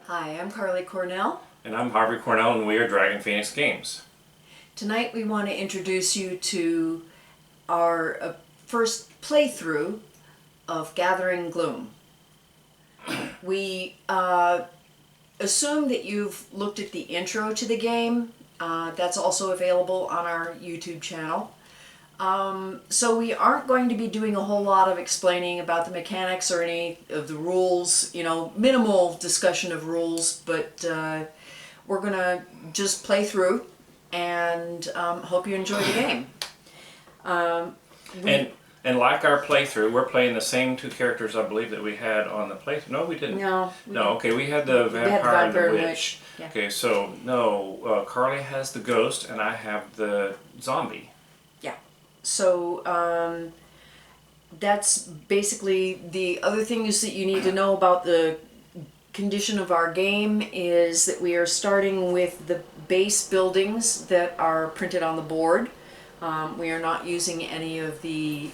Hi, I'm Carlie Cornell. And I'm Harvey Cornell, and we are Dragon Phoenix Games. Tonight we want to introduce you to our first playthrough of Gathering Gloom. We assume that you've looked at the intro to the game. That's also available on our YouTube channel. So we aren't going to be doing a whole lot of explaining about the mechanics or any of the rules, minimal discussion of rules, but we're going to just play through and hope you enjoy the game. And like our playthrough, we're playing the same two characters, I believe, that we had on the playthrough. No, we didn't. No. Okay, we had the vampire and the witch. Yeah. Okay, so no, Carlie has the ghost, and I have the zombie. Yeah. So that's basically the other things that you need to know about the condition of our game is that we are starting with the base buildings that are printed on the board. We are not using any of the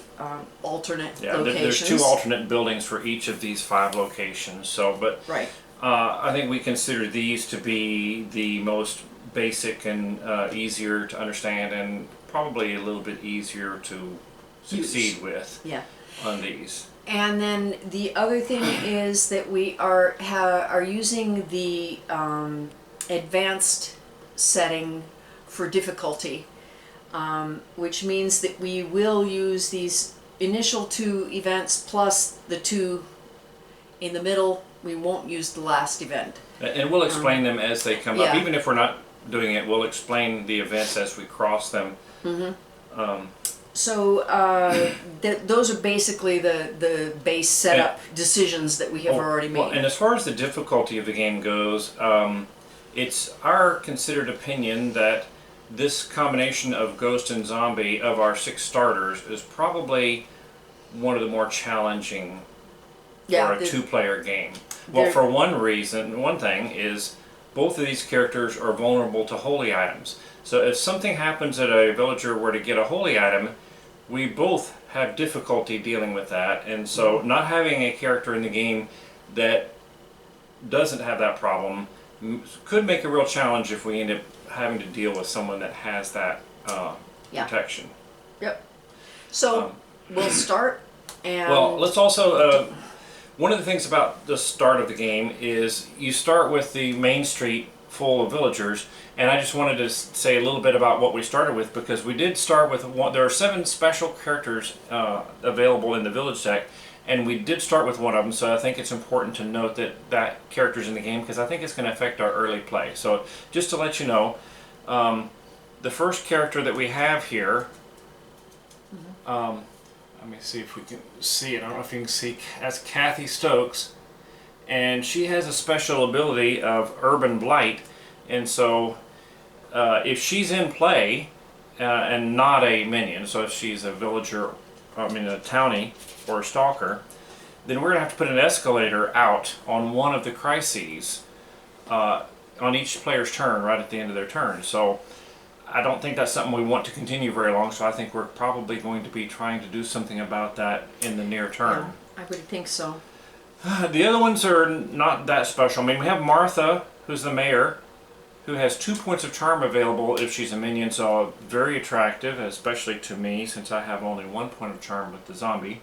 alternate locations. There's two alternate buildings for each of these 5 locations. So, but right. I think we consider these to be the most basic and easier to understand, and probably a little bit easier to succeed with. Yeah. On these. And then the other thing is that we are using the advanced setting for difficulty. Which means that we will use these initial 2 events plus the 2 in the middle. We won't use the last event. And we'll explain them as they come up. Yeah. Even if we're not doing it, we'll explain the events as we cross them. Mm-hmm. Those are basically the base setup decisions that we have already made. Well, and as far as the difficulty of the game goes, it's our considered opinion that this combination of Ghost and Zombie of our 6 starters is probably one of the more challenging for a 2-player game. Well, for one thing is both of these characters are vulnerable to holy items. So if something happens that a villager were to get a holy item, we both have difficulty dealing with that. And so not having a character in the game that doesn't have that problem could make a real challenge if we end up having to deal with someone that has that protection. Yep. So we'll start. And well, let's also one of the things about the start of the game is you start with the main street full of villagers, and I just wanted to say a little bit about what we started with, because we did start with there are 7 special characters available in the village deck, and we did start with one of them, so I think it's important to note that character's in the game, because I think it's going to affect our early play. So just to let you know, the first character that we have here, let me see if we can see it. I don't know if you can see, that's Kathy Stokes, and she has a special ability of Urban Blight, and so if she's in play and not a minion, so if she's a villager, a townie or a stalker, then we're going to have to put an escalator out on one of the crises on each player's turn right at the end of their turn. So I don't think that's something we want to continue very long, so I think we're probably going to be trying to do something about that in the near term. Yeah, I would think so. The other ones are not that special. We have Martha, who's the mayor, who has 2 points of charm available if she's a minion, so very attractive, especially to me, since I have only 1 point of charm with the zombie.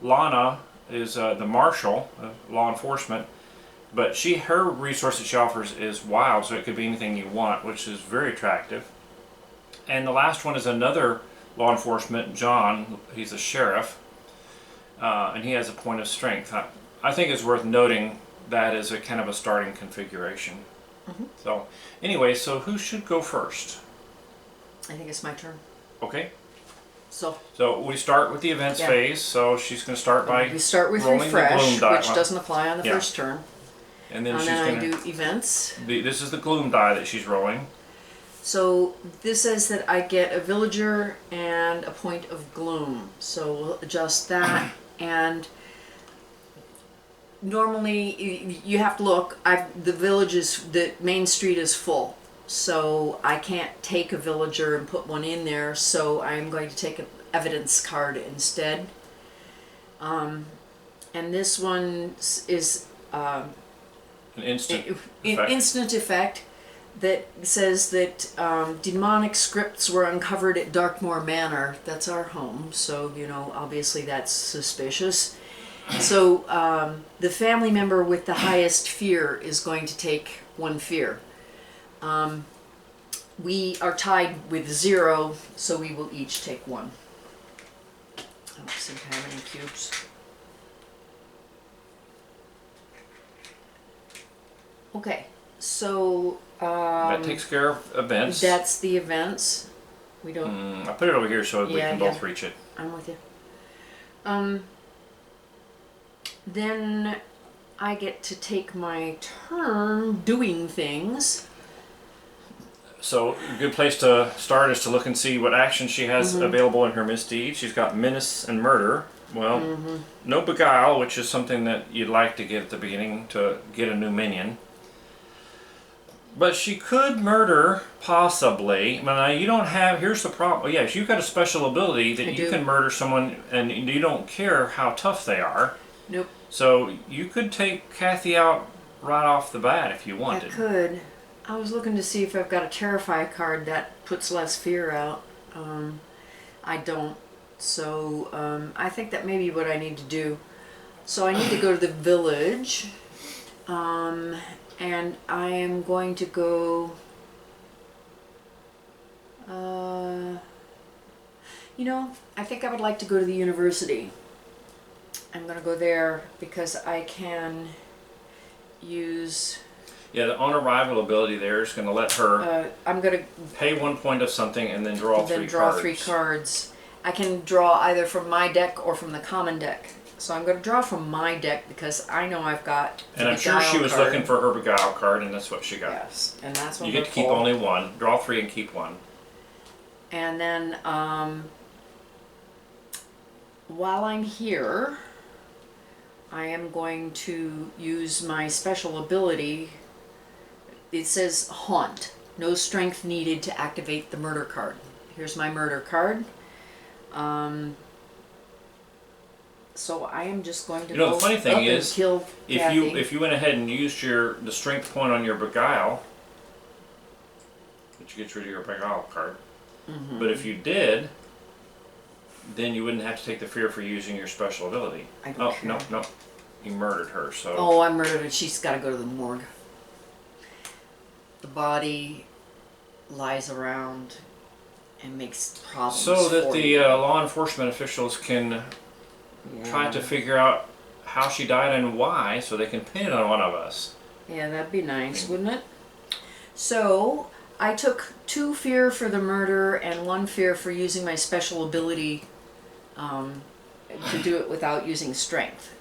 Lana is the marshal, law enforcement, but her resource that she offers is wild, so it could be anything you want, which is very attractive. And the last one is another law enforcement, John. He's a sheriff, and he has a point of strength. I think it's worth noting that is a kind of a starting configuration. So anyway, so who should go first? I think it's my turn. Okay. So we start with the events phase. So she's going to start by we start with rolling refresh, the gloom die, which doesn't apply on the first turn. And then I do events. This is the gloom die that she's rolling. So this says that I get a villager and a point of gloom. So we'll adjust that. And normally you have to look. The main street is full, so I can't take a villager and put one in there. So I'm going to take an evidence card instead. And this one is An instant an effect. instant effect that says that demonic scripts were uncovered at Darkmoor Manor. That's our home, so obviously that's suspicious. So the family member with the highest fear is going to take 1 fear. We are tied with 0, so we will each take 1. I don't seem to have any cubes. Okay, so that takes care of events. that's the events. We don't. I put it over here so we Yeah, can both reach it. I'm with you. Then I get to take my turn doing things. So a good place to start is to look and see what action she has available in her misdeed. She's got menace and murder. Well, no beguile, which is something that you'd like to get at the beginning to get a new minion. But she could murder, possibly. Now, you don't have... Here's the problem. Yes, you've got a special ability that you can murder someone and you don't care how tough they are. Nope. So you could take Kathy out right off the bat if you wanted. I could. I was looking to see if I've got a Terrify card that puts less fear out. I don't. So I think that may be what I need to do. So I need to go to the village. And I am going to go... I think I would like to go to the university. I'm going to go there because I can use... Yeah, the on arrival ability there is going to let her I'm going to pay 1 point of something and then draw 3 cards. 3 cards. I can draw either from my deck or from the common deck. So I'm going to draw from my deck because I know I've got the And I'm sure she was looking for her beguile card, and that's what she got. Yes, and that's what you get to keep only 1. Draw 3 and keep 1. And then while I'm here, I am going to use my special ability. It says Haunt. No strength needed to activate the murder card. Here's my murder card. So I am just going to the funny thing is, kill Kathy. if you went ahead and used the strength point on your beguile, which gets rid of your beguile card, but if you did, then you wouldn't have to take the fear for using your special ability. I don't care. No, you murdered her. So oh, I murdered her. She's got to go to the morgue. The body lies around and makes problems. So that for the you. law enforcement officials can try to figure out how she died and why, so they can pin it on one of us. Yeah, that'd be nice, wouldn't it? So I took 2 fear for the murder and 1 fear for using my special ability to do it without using strength.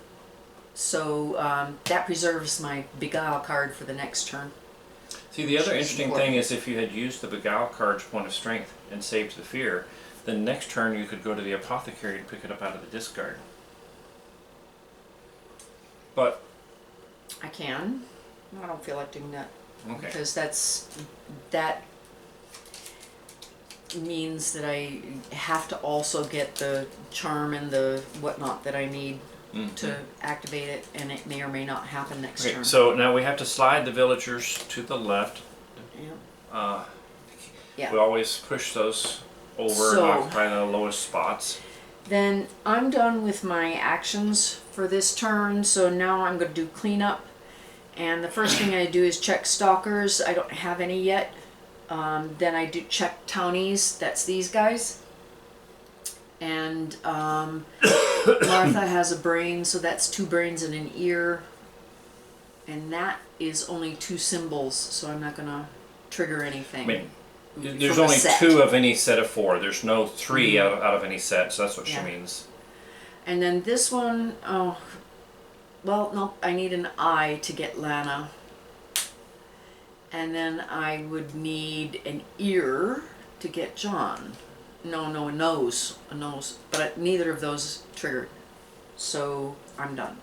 So that preserves my beguile card for the next turn. See, the other interesting thing is if you had used the beguile card's point of strength and saved the fear, then next turn you could go to the apothecary and pick it up out of the discard. But I can. I don't feel like doing that. okay. Because that means that I have to also get the charm and the whatnot that I need to activate it, and it may or may not happen next turn. So now we have to slide the villagers to the left. Yeah. Yeah. We always push those over and occupy the lowest spots. Then I'm done with my actions for this turn, so now I'm going to do cleanup. And the first thing I do is check stalkers. I don't have any yet. Then I do check townies. That's these guys. And Martha has a brain, so that's 2 brains and an ear. And that is only 2 symbols, so I'm not going to trigger anything. I mean, there's only 2 of any set of 4. There's no 3 out of any set, so that's what she means. And then this one, oh, well, no, I need an eye to get Lana. And then I would need an ear to get John. No, a nose. But neither of those triggered. So I'm done.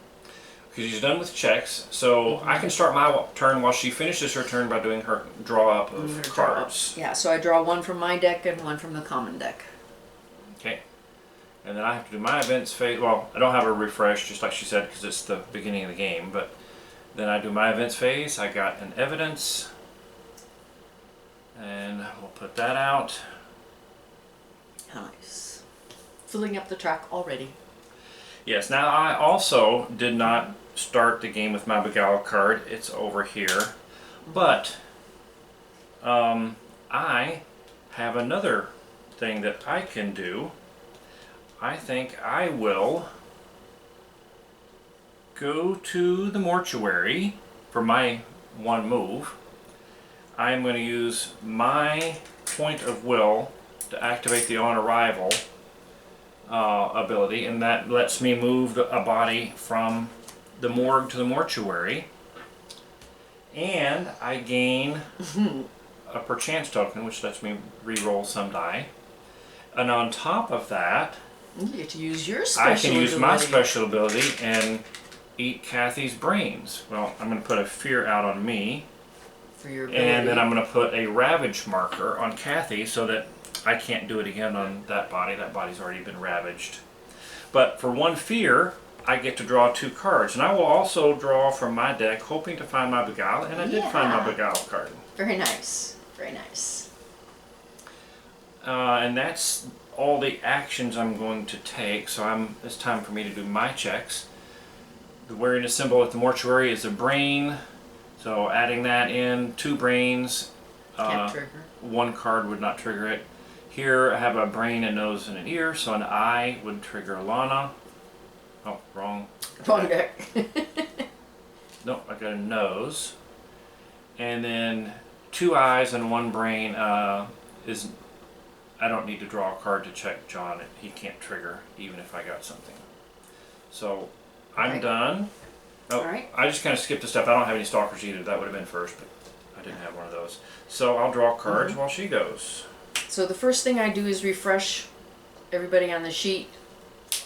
Because she's done with checks, so I can start my turn while she finishes her turn by doing her draw up of cards. Yeah, so I draw 1 from my deck and 1 from the common deck. Okay. And then I have to do my events phase. Well, I don't have a refresh, just like she said, because it's the beginning of the game, but Then I do my events phase. I got an evidence, and we'll put that out. Nice. Filling up the track already. Yes, now I also did not start the game with my Beguile card. It's over here. But I have another thing that I can do. I think I will go to the mortuary for my one move. I'm going to use my point of will to activate the on arrival ability, and that lets me move a body from the morgue to the mortuary. And I gain a perchance token, which lets me re-roll some die. And on top of that, You get to use your special I can use ability. my special ability and eat Kathy's brains. Well, I'm going to put a fear out on me, For your ability. and then I'm going to put a ravage marker on Kathy so that I can't do it again on that body. That body's already been ravaged. But for one fear, I get to draw 2 cards. And I will also draw from my deck, hoping to find my Beguile, and I did find my Yeah. Beguile card. Very nice. Very nice. And that's all the actions I'm going to take. So it's time for me to do my checks. The wariness symbol at the mortuary is a brain. So adding that in, 2 brains. Can't trigger. 1 card would not trigger it. Here I have a brain, a nose, and an ear, so an eye would trigger Lana. Oh, wrong. Wrong deck. No, I got a nose. And then 2 eyes and 1 brain is... I don't need to draw a card to check John. He can't trigger even if I got something. So I'm Right. done. Oh, Alright. I just kind of skipped a step. I don't have any stalkers either. That would have been first, but I didn't have one of those. So I'll draw cards while she goes. So the first thing I do is refresh everybody on the sheet.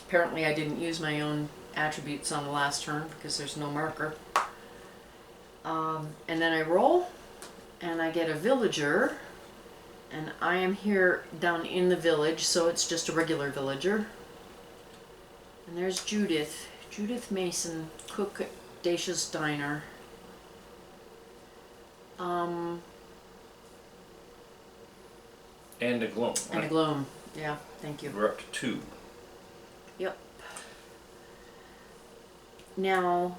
Apparently I didn't use my own attributes on the last turn because there's no marker. And then I roll, and I get a villager, and I am here down in the village, so it's just a regular villager. And there's Judith. Judith Mason, cook at Dacia's Diner. And a gloom. And a Gloom. Yeah, thank you. We're up to 2. Yep. Now,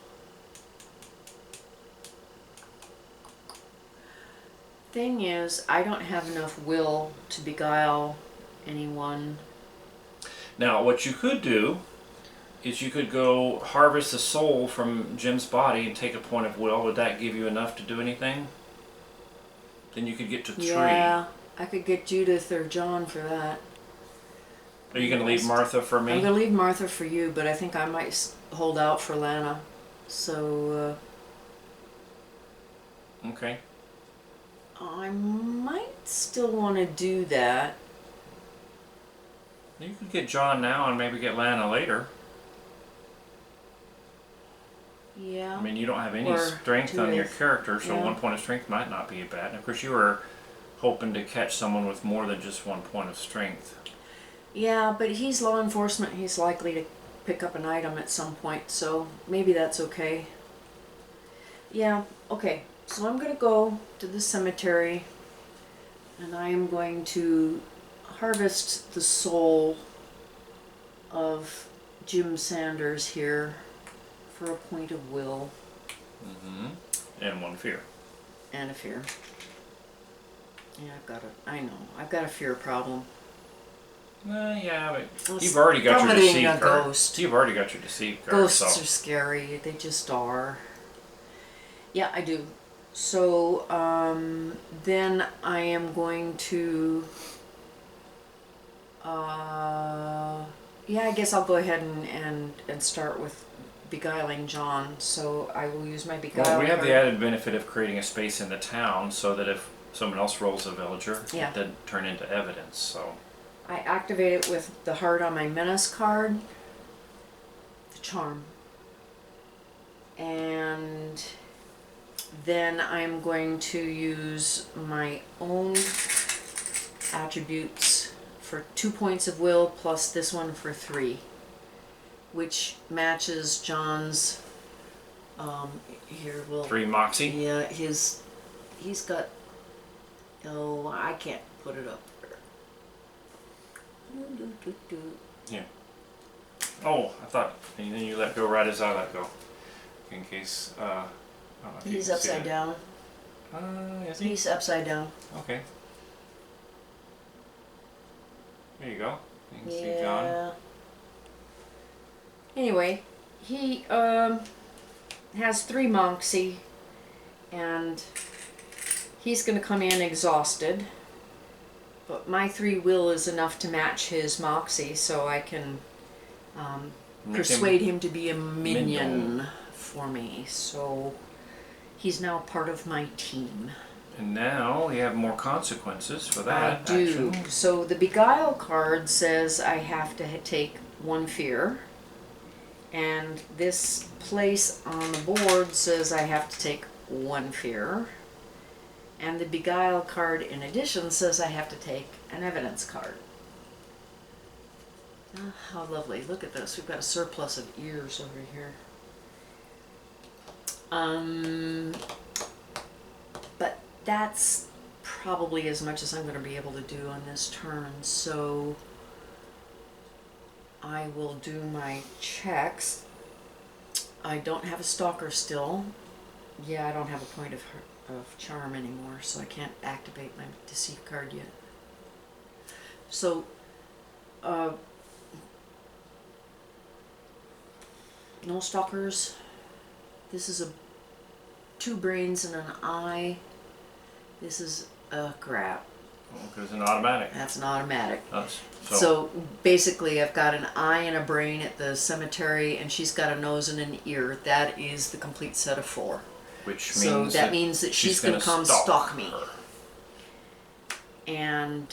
thing is, I don't have enough will to beguile anyone. Now, what you could do is you could go harvest the soul from Jim's body and take a point of will. Would that give you enough to do anything? Then you could get to 3. Yeah, I could get Judith or John for that. Are you going to leave Martha for me? I'm gonna leave Martha for you, but I think I might hold out for Lana. So, Okay. I might still want to do that. You could get John now and maybe get Lana later. Yeah. I mean, you don't have any Or strength on your Judith. character, so Yeah. 1 point of strength might not be bad. And of course, you were hoping to catch someone with more than just 1 point of strength. Yeah, but he's law enforcement. He's likely to pick up an item at some point, so maybe that's okay. Yeah, okay. So I'm going to go to the cemetery, and I am going to harvest the soul of Jim Sanders here for a point of will And 1 fear. and a fear. Yeah, I've got a fear problem. Yeah, but Well, you've already got your vomiting deceive a card. ghost. You've already got your deceive card. Ghosts so. are scary. They just are. Yeah, I do. So, then I am going to, yeah, I guess I'll go ahead and start with beguiling John. So I will use my beguile Well, we have card. the added benefit of creating a space in the town so that if someone else rolls a villager, Yeah. it doesn't turn into evidence. So I activate it with the heart on my menace card, the charm, and then I'm going to use my own attributes for 2 points of will plus this one for 3, which matches John's Here we'll. 3 Moxie. Yeah, he's got. Oh, I can't put it up there. Yeah. Oh, I thought. And then you let go right as I let go. In case. I don't know if you He's can see upside it. down. Is he? He's upside down. Okay. There you go. You can see Yeah. John. Anyway, he has 3 Moxie, and he's going to come in exhausted. But my 3 will is enough to match his Moxie, so I can persuade him to be a minion for me. So he's now part of my team. And now we have more consequences for that. I do. action. So the Beguile card says I have to take 1 fear. And this place on the board says I have to take 1 fear. And the Beguile card in addition says I have to take an evidence card. Oh, how lovely. Look at this. We've got a surplus of ears over here. But that's probably as much as I'm going to be able to do on this turn. So I will do my checks. I don't have a stalker still. Yeah, I don't have a point of charm anymore, so I can't activate my deceive card yet. So, no stalkers. This is a 2 brains and an eye. This is a crap. Because it's an automatic. That's an automatic. So Basically I've got an eye and a brain at the cemetery, and she's got a nose and an ear. That is the complete set of 4. which So means that means that she's going to come stalk me. her. And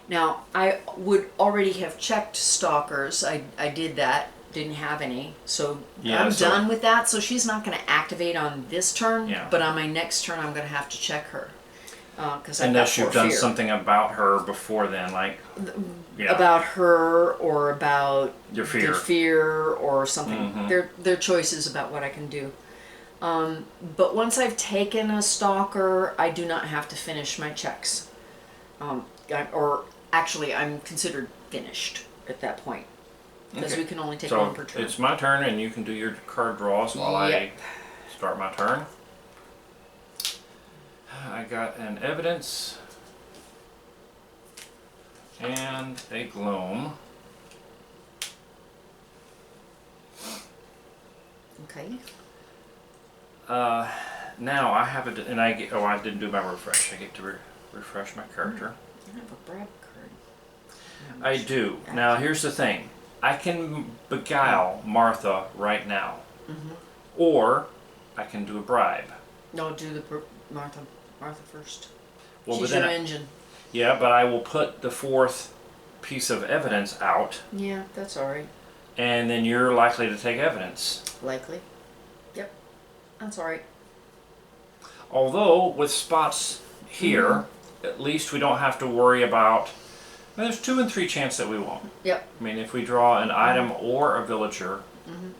now I would already have checked stalkers. I did that. Didn't have any. So Yeah, I'm so- done with that. So she's not going to activate on this turn. Yeah. But on my next turn I'm going to have to check her. Because I've got Unless 4 you've done fear. something about her before then, like About her or about your fear. the fear or something. Mhm. Their choices about what I can do. But once I've taken a stalker, I do not have to finish my checks. Or actually, I'm considered finished at that point. Because Okay. we can only take So 1 per turn. it's my turn, and you can do your card draws while I Yep. start my turn. I got an evidence and a gloom. Okay. Now I have a, and I get. Oh, I didn't do my refresh. I get to refresh my character. I have a brag card. I do. Now here's the thing. I can beguile Martha right now, or I can do a bribe. No, do the Martha. Martha first. Well, She's but then your engine. yeah, but I will put the 4th piece of evidence out, Yeah, that's alright. and then you're likely to take evidence. Likely. Yep. That's alright. Although with spots here, at least we don't have to worry about. Well, there's 2 and 3 chance that we won't. Yep. I mean, if we draw an item or a villager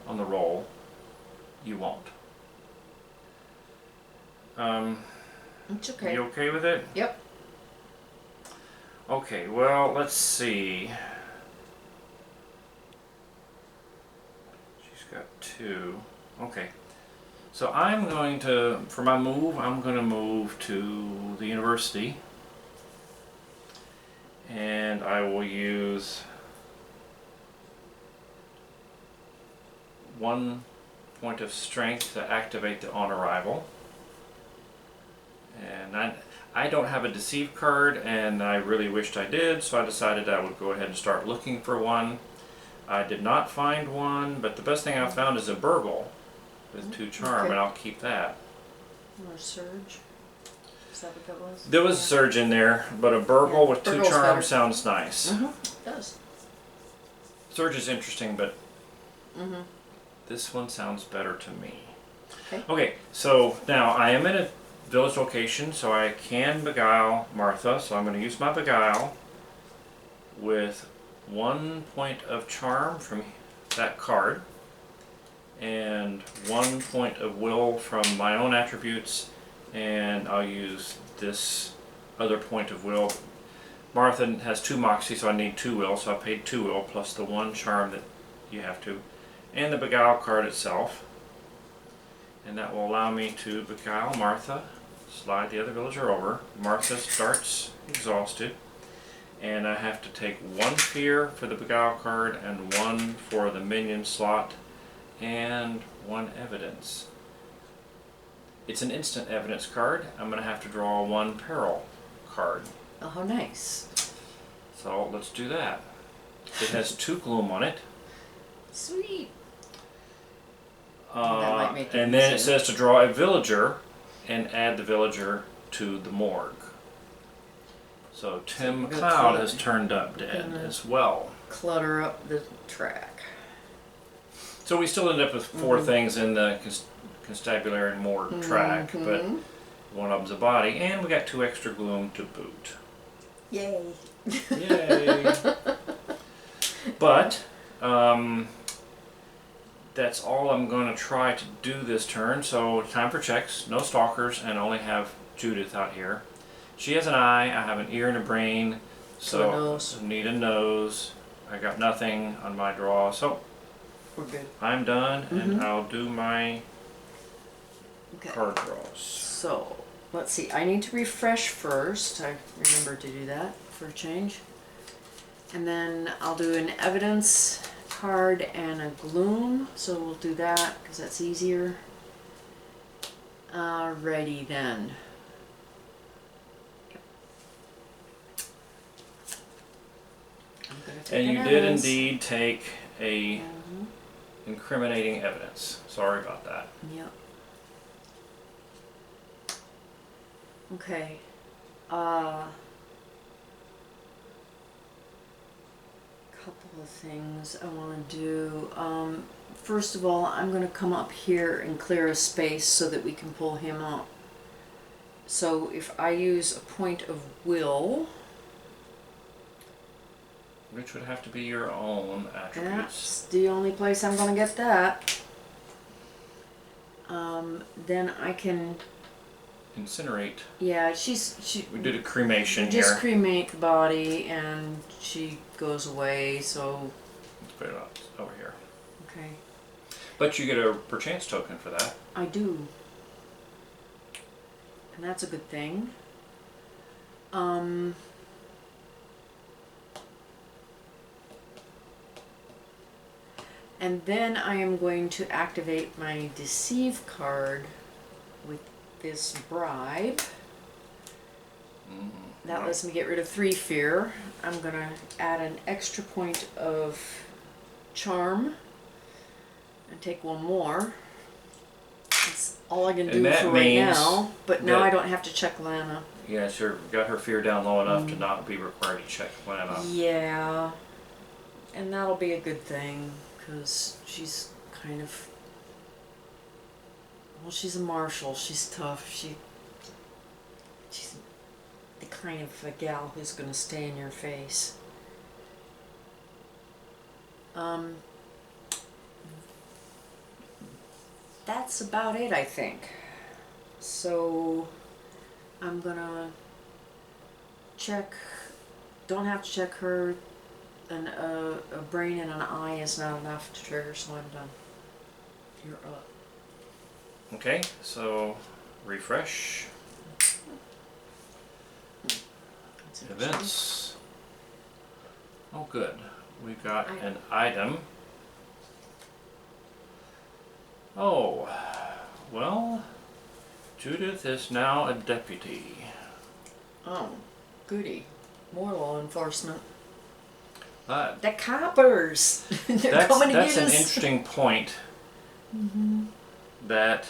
on the roll, you won't. It's okay. You okay with it? Yep. Okay, well, let's see. She's got 2. Okay. So I'm going to, for my move, I'm going to move to the university. And I will use 1 point of strength to activate the on arrival. And I don't have a deceive card, and I really wished I did, so I decided I would go ahead and start looking for one. I did not find one, but the best thing I found is a burgle with 2 charm, Okay. and I'll keep that. Or surge. Is that what that was? There was a surge in there, but a burgle Yeah, with 2 burgle's charm better. sounds nice. It does. Surge is interesting, but this one sounds better to me. Okay. So now I am in a village location, so I can beguile Martha, so I'm going to use my beguile with 1 point of charm from that card. and 1 point of will from my own attributes, and I'll use this other point of will. Martha has 2 moxie, so I need 2 will, so I paid 2 will plus the 1 charm that you have to, and the beguile card itself. And that will allow me to beguile Martha, slide the other villager over. Martha starts exhausted, and I have to take 1 fear for the beguile card and 1 for the minion slot, and 1 evidence. It's an instant evidence card. I'm going to have to draw 1 peril card. Oh, how nice. So let's do that. It has 2 gloom on it. Sweet. That might make it And then it easier. says to draw a villager and add the villager to the morgue. So Tim we're gonna McLeod call has it- turned up dead gonna- as well. Clutter up the track. So we still end up with 4 things in the constabulary and morgue track, but one of them's a body, and we got 2 extra gloom to boot. Yay. Yay! But that's all I'm going to try to do this turn. So time for checks. No stalkers, and only have Judith out here. She has an eye. I have an ear and a brain. So A nose. I need a nose. I got nothing on my draw. So We're good. I'm done, and I'll do my Okay. card draws. So, let's see. I need to refresh first. I remembered to do that for a change. And then I'll do an evidence card and a gloom. So we'll do that because that's easier. Alrighty then. I'm gonna take And an you did evidence. indeed take a incriminating evidence. Sorry about that. Yep. Okay. Couple of things I want to do. First of all, I'm going to come up here and clear a space so that we can pull him up. So if I use a point of will, Which would have to be your own attributes. that's the only place I'm going to get that. Then I can, Incinerate. yeah, We did a cremation we just here. cremate the body and she goes away, so, Let's put it up over here. okay. But you get a perchance token for that. I do. And that's a good thing. And then I am going to activate my deceive card with this bribe. That lets me get rid of 3 fear. I'm gonna add an extra point of charm and take 1 more. That's all I can And do that for right means now. But now that- I don't have to check Lana. Yeah, sure. Got her fear down low enough to not be required to check Lana. Yeah, and that'll be a good thing because she's kind of, well, she's a marshal. She's tough. She's the kind of a gal who's gonna stay in your face. That's about it, I think. So I'm gonna check. Don't have to check her. And a brain and an eye is not enough to trigger, so I'm done. You're up. Okay, so refresh. That's interesting. Events. Oh, good. We got Item. an item. Oh, well, Judith is now a deputy. Oh, goody. More law enforcement. That, The coppers! They're that's coming to that's get an us. interesting point. That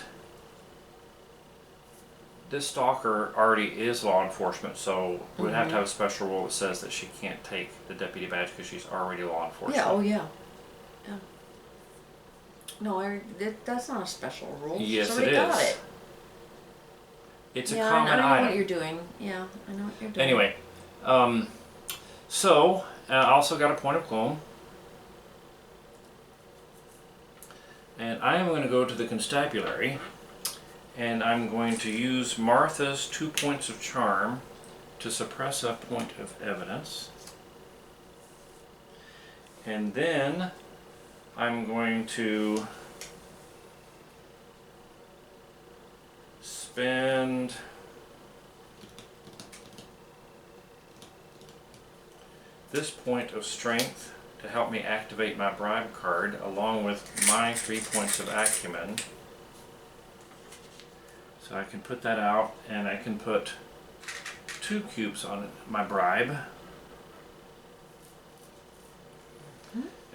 this stalker already is law enforcement, so we'd have to have a special rule that says that she can't take the deputy badge because she's already law enforcement. Yeah, oh yeah. Yeah. No, that's not a special rule. Yes, She's already it got is. it. It's Yeah, a common I know item. what you're doing. Yeah, I know what you're doing. Anyway, so I also got a point of gloom, And I am going to go to the constabulary, and I'm going to use Martha's 2 points of charm to suppress a point of evidence. And then I'm going to spend this point of strength to help me activate my bribe card, along with my 3 points of acumen. So I can put that out, and I can put 2 cubes on my bribe.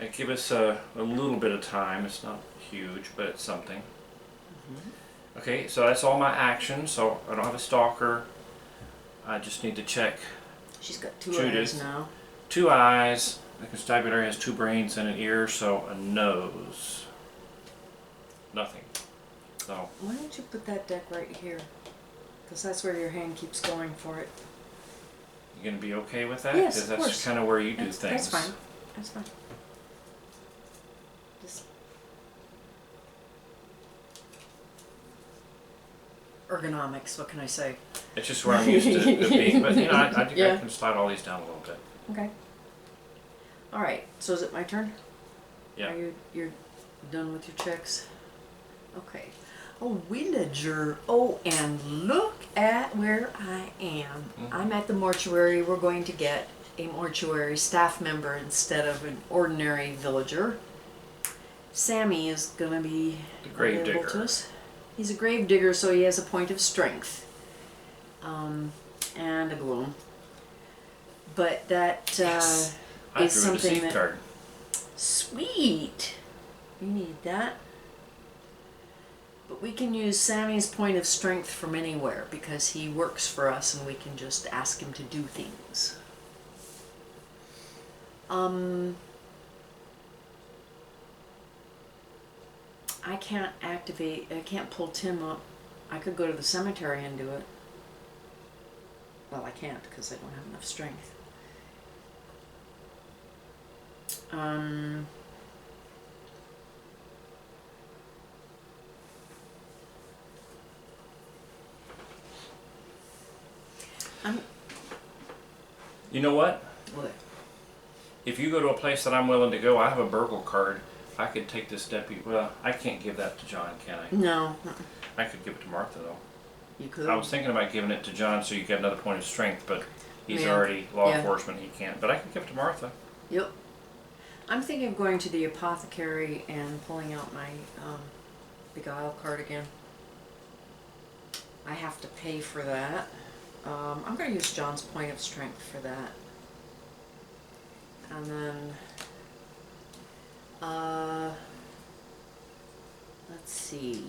It gives us a little bit of time. It's not huge, but it's something. Okay, so that's all my actions. So I don't have a stalker. I just need to check. She's got 2 Judith. eyes now. 2 eyes. The constabulary has 2 brains and an ear, so a nose. Nothing. So. Why don't you put that deck right here? Because that's where your hand keeps going for it. You gonna be okay with that? Yes, Because of that's course. kind of where you do things. That's fine. That's fine. Just Ergonomics, what can I say? It's just where I'm used to being, but you know, I Yeah. can slide all these down a little bit. okay. All right. So is it my turn? Yeah. You're done with your checks? Okay. Oh, villager. Oh, and look at where I am. I'm at the mortuary. We're going to get a mortuary staff member instead of an ordinary villager. Sammy is going to be The grave available digger. to us. He's a grave digger, so he has a point of strength. And a gloom. But that Yes. I is drew a something deceive that... card. Sweet! You need that. But we can use Sammy's point of strength from anywhere because he works for us and we can just ask him to do things. I can't pull Tim up. I could go to the cemetery and do it. Well, I can't because I don't have enough strength. You know what? What? If you go to a place that I'm willing to go, I have a burgle card. I could take this deputy. Well, I can't give that to John, can I? No. I could give it to Martha, though. You could. I was thinking about giving it to John so you get another point of strength, but he's Yeah. already law Yeah. enforcement. He can't. But I can give it to Martha. Yep. I'm thinking of going to the apothecary and pulling out my beguile card again. I have to pay for that. I'm going to use John's point of strength for that. And then, let's see.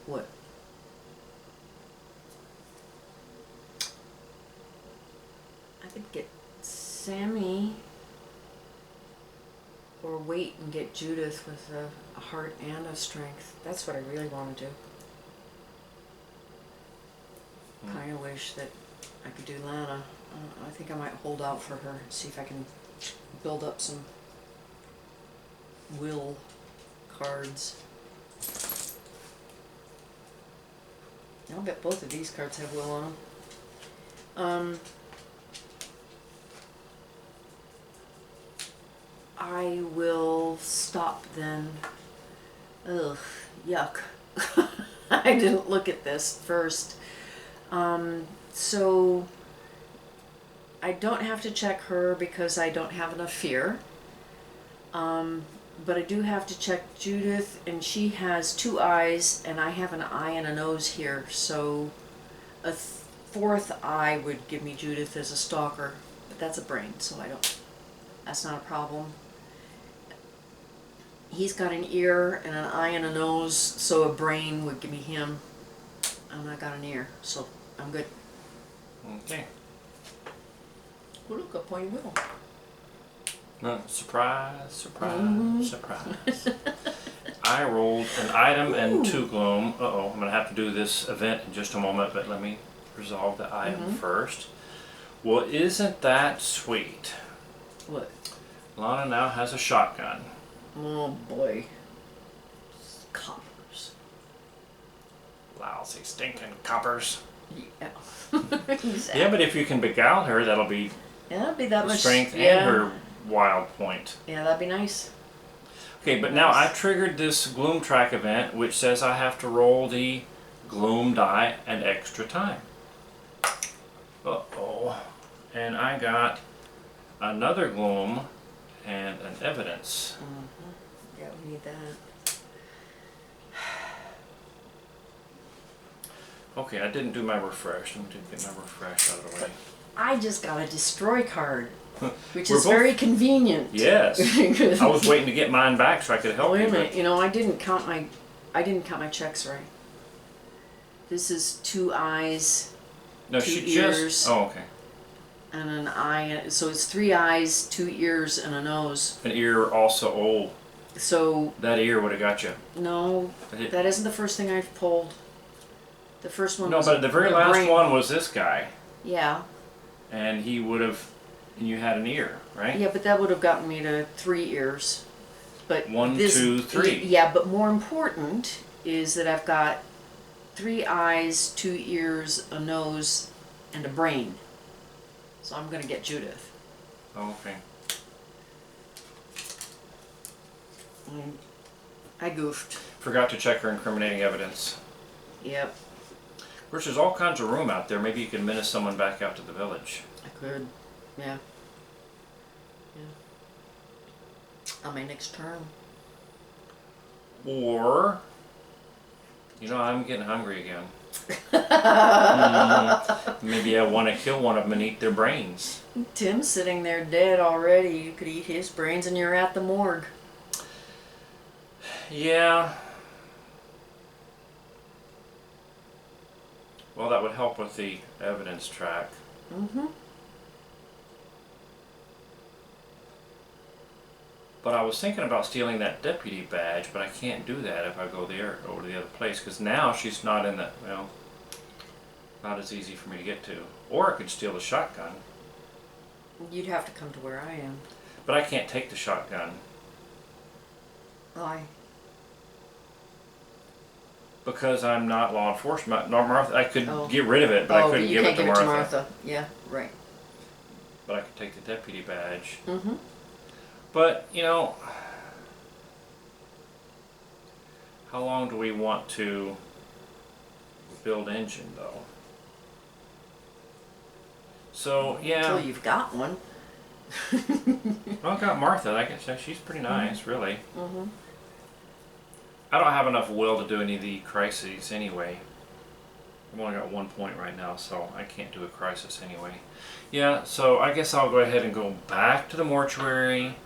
What? I could get Sammy, or wait and get Judith with a heart and a strength. That's what I really want to do. Kind of wish that I could do Lana. I think I might hold out for her and see if I can build up some will cards. I'll bet both of these cards have will on them. I will stop then. Ugh, yuck. I didn't look at this first. So I don't have to check her because I don't have enough fear. But I do have to check Judith, and she has 2 eyes, and I have an eye and a nose here, so a 4th eye would give me Judith as a stalker, but that's a brain, so that's not a problem. He's got an ear and an eye and a nose, so a brain would give me him, and I got an ear, so I'm good. Okay. Oh, look, a point will. Surprise, surprise, surprise. I rolled an item and 2 gloom. Uh-oh, I'm going to have to do this event in just a moment, but let me resolve the item first. Well, isn't that sweet? What? Lana now has a shotgun. Oh boy. coppers. Lousy, stinking coppers. Yeah. Exactly. Yeah, but if you can beguile her, that'll be Yeah, that'd be that much strength yeah. and her wild point. Yeah, that'd be nice. Okay, but now I triggered this Gloom track event, which says I have to roll the Gloom die an extra time. Uh-oh. And I got another Gloom and an evidence. Mm-hmm. Yeah, we need that. Okay, I didn't do my refresh. Let me get my refresh out of the way. I just got a destroy card, which We're is both- very convenient. Yes. I was waiting to get mine back so I could help Wait you. a minute, But you know, I didn't count my checks right. This is 2 eyes no, two she ears. just. Oh, okay. and an eye, so it's 3 eyes, 2 ears, and a nose. An ear also old. So That ear would have got you. no, It- that isn't the first thing I've pulled. The first one No, was but the very a last brain. one was this guy, Yeah, and he would have, and you had an ear, right? yeah, but that would have gotten me to 3 ears. But 1, this, 2, 3. Yeah, but more important is that I've got 3 eyes, 2 ears, a nose, and a brain. So I'm gonna get Judith. Oh, okay. I goofed. Forgot to check her incriminating evidence. Yep, Of course, there's all kinds of room out there. Maybe you can menace someone back out to the village. I could. Yeah. On my next turn. Or, you know, I'm getting hungry again. Maybe I want to kill one of them and eat their brains. Tim's sitting there dead already. You could eat his brains and you're at the morgue. Yeah. Well, that would help with the evidence track. Mm-hmm. But I was thinking about stealing that deputy badge, but I can't do that if I go there over to the other place, because now she's not in the, well, not as easy for me to get to. Or I could steal the shotgun, You'd have to come to where I am. but I can't take the shotgun Why? because I'm not law enforcement. No, Martha, I could Oh. get rid of it, but I couldn't you give can't it to give it Martha. to Martha. Yeah, right. But I could take the deputy badge. Mm-hmm. But, you know, how long do we want to build engine, though? So, yeah. Until you've got one. Well, I got Martha. I guess she's pretty nice, really. Mm-hmm. I don't have enough will to do any of the crises anyway. I've only got 1 point right now, so I can't do a crisis anyway. Yeah, so I guess I'll go ahead and go back to the mortuary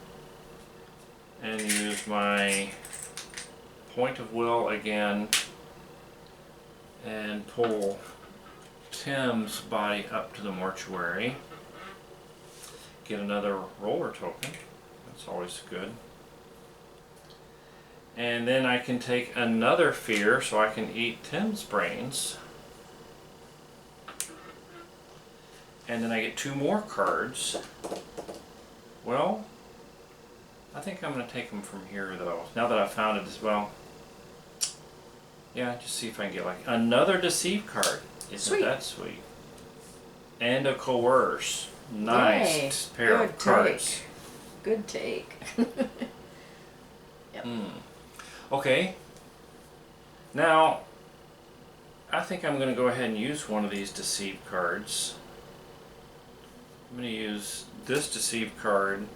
and use my point of will again and pull Tim's body up to the mortuary. Get another roller token. That's always good. And then I can take another fear so I can eat Tim's brains. And then I get 2 more cards. Well, I think I'm going to take them from here though. Now that I've found it as well. Yeah, just see if I can get like another deceive card. Isn't Sweet. that sweet? And a coerce. Nice Yay. pair Good of cards. Good take. Yep. Okay. Now, I think I'm going to go ahead and use one of these deceive cards. I'm going to use this deceive card,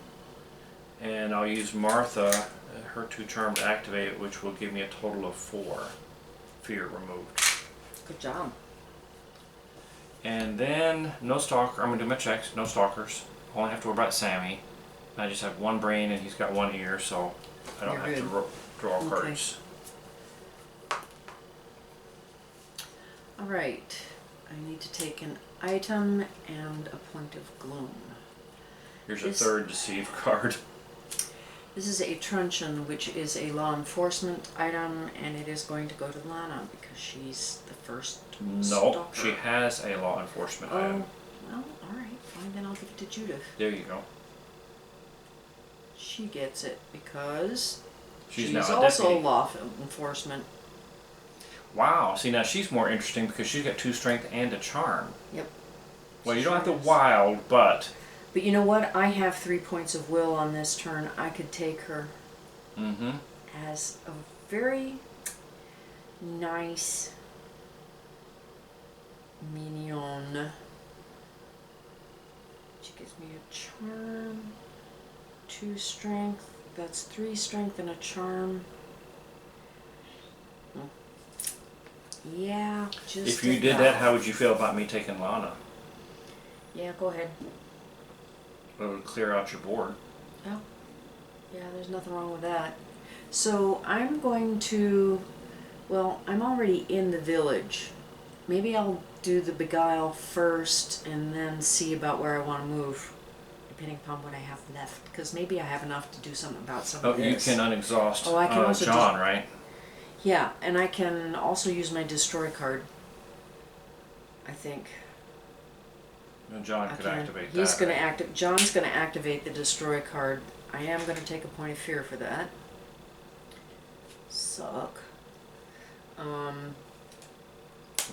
and I'll use Martha, her 2 charm to activate it, which will give me a total of 4 fear removed. Good job. And then, no stalker. I'm going to do my checks. No stalkers. Only have to worry about Sammy. I just have 1 brain, and he's got 1 ear, so I don't You're have to good. draw Okay. cards. All right. I need to take an item and a point of gloom. Here's This- a 3rd deceive card. This is a truncheon, which is a law enforcement item, and it is going to go to Lana because she's the first No, stalker. she has a law enforcement Oh, item. well, all right, fine. Then I'll give it to Judith. There you go. She gets it because She's now a also deputy. law enforcement. Wow. See, now she's more interesting because she's got 2 strength and a charm. Yep. Well, you She don't have sure the is. wild, but. But you know what? I have 3 points of will on this turn. I could take her Mm-hmm. as a very nice minion. She gives me a charm, 2 strength. That's 3 strength and a charm. Yeah, just If you did that, how would you feel about me taking Lana? Yeah, go ahead. It would clear out your board. Oh, yeah, there's nothing wrong with that. So I'm going to, well, I'm already in the village. Maybe I'll do the beguile first and then see about where I want to move, depending upon what I have left. Because maybe I have enough to do something about some Oh, of this. you can unexhaust Oh, I can also John, right? Yeah, and I can also use my destroy card. I think. And John I could can. activate He's that. going to right? John's going to activate the destroy card. I am going to take a point of fear for that. Suck.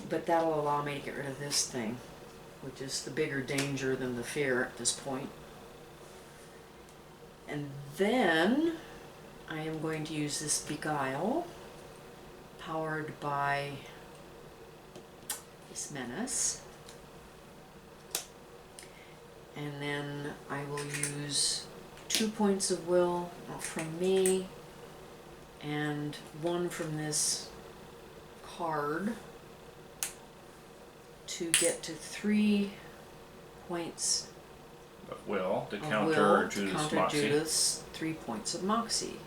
But that'll allow me to get rid of this thing, which is the bigger danger than the fear at this point. And then I am going to use this beguile, powered by this menace. And then I will use 2 points of will from me and 1 from this card to get to 3 points But will, to of counter will, Judith's counter Moxie. Judith's 3 points of moxie.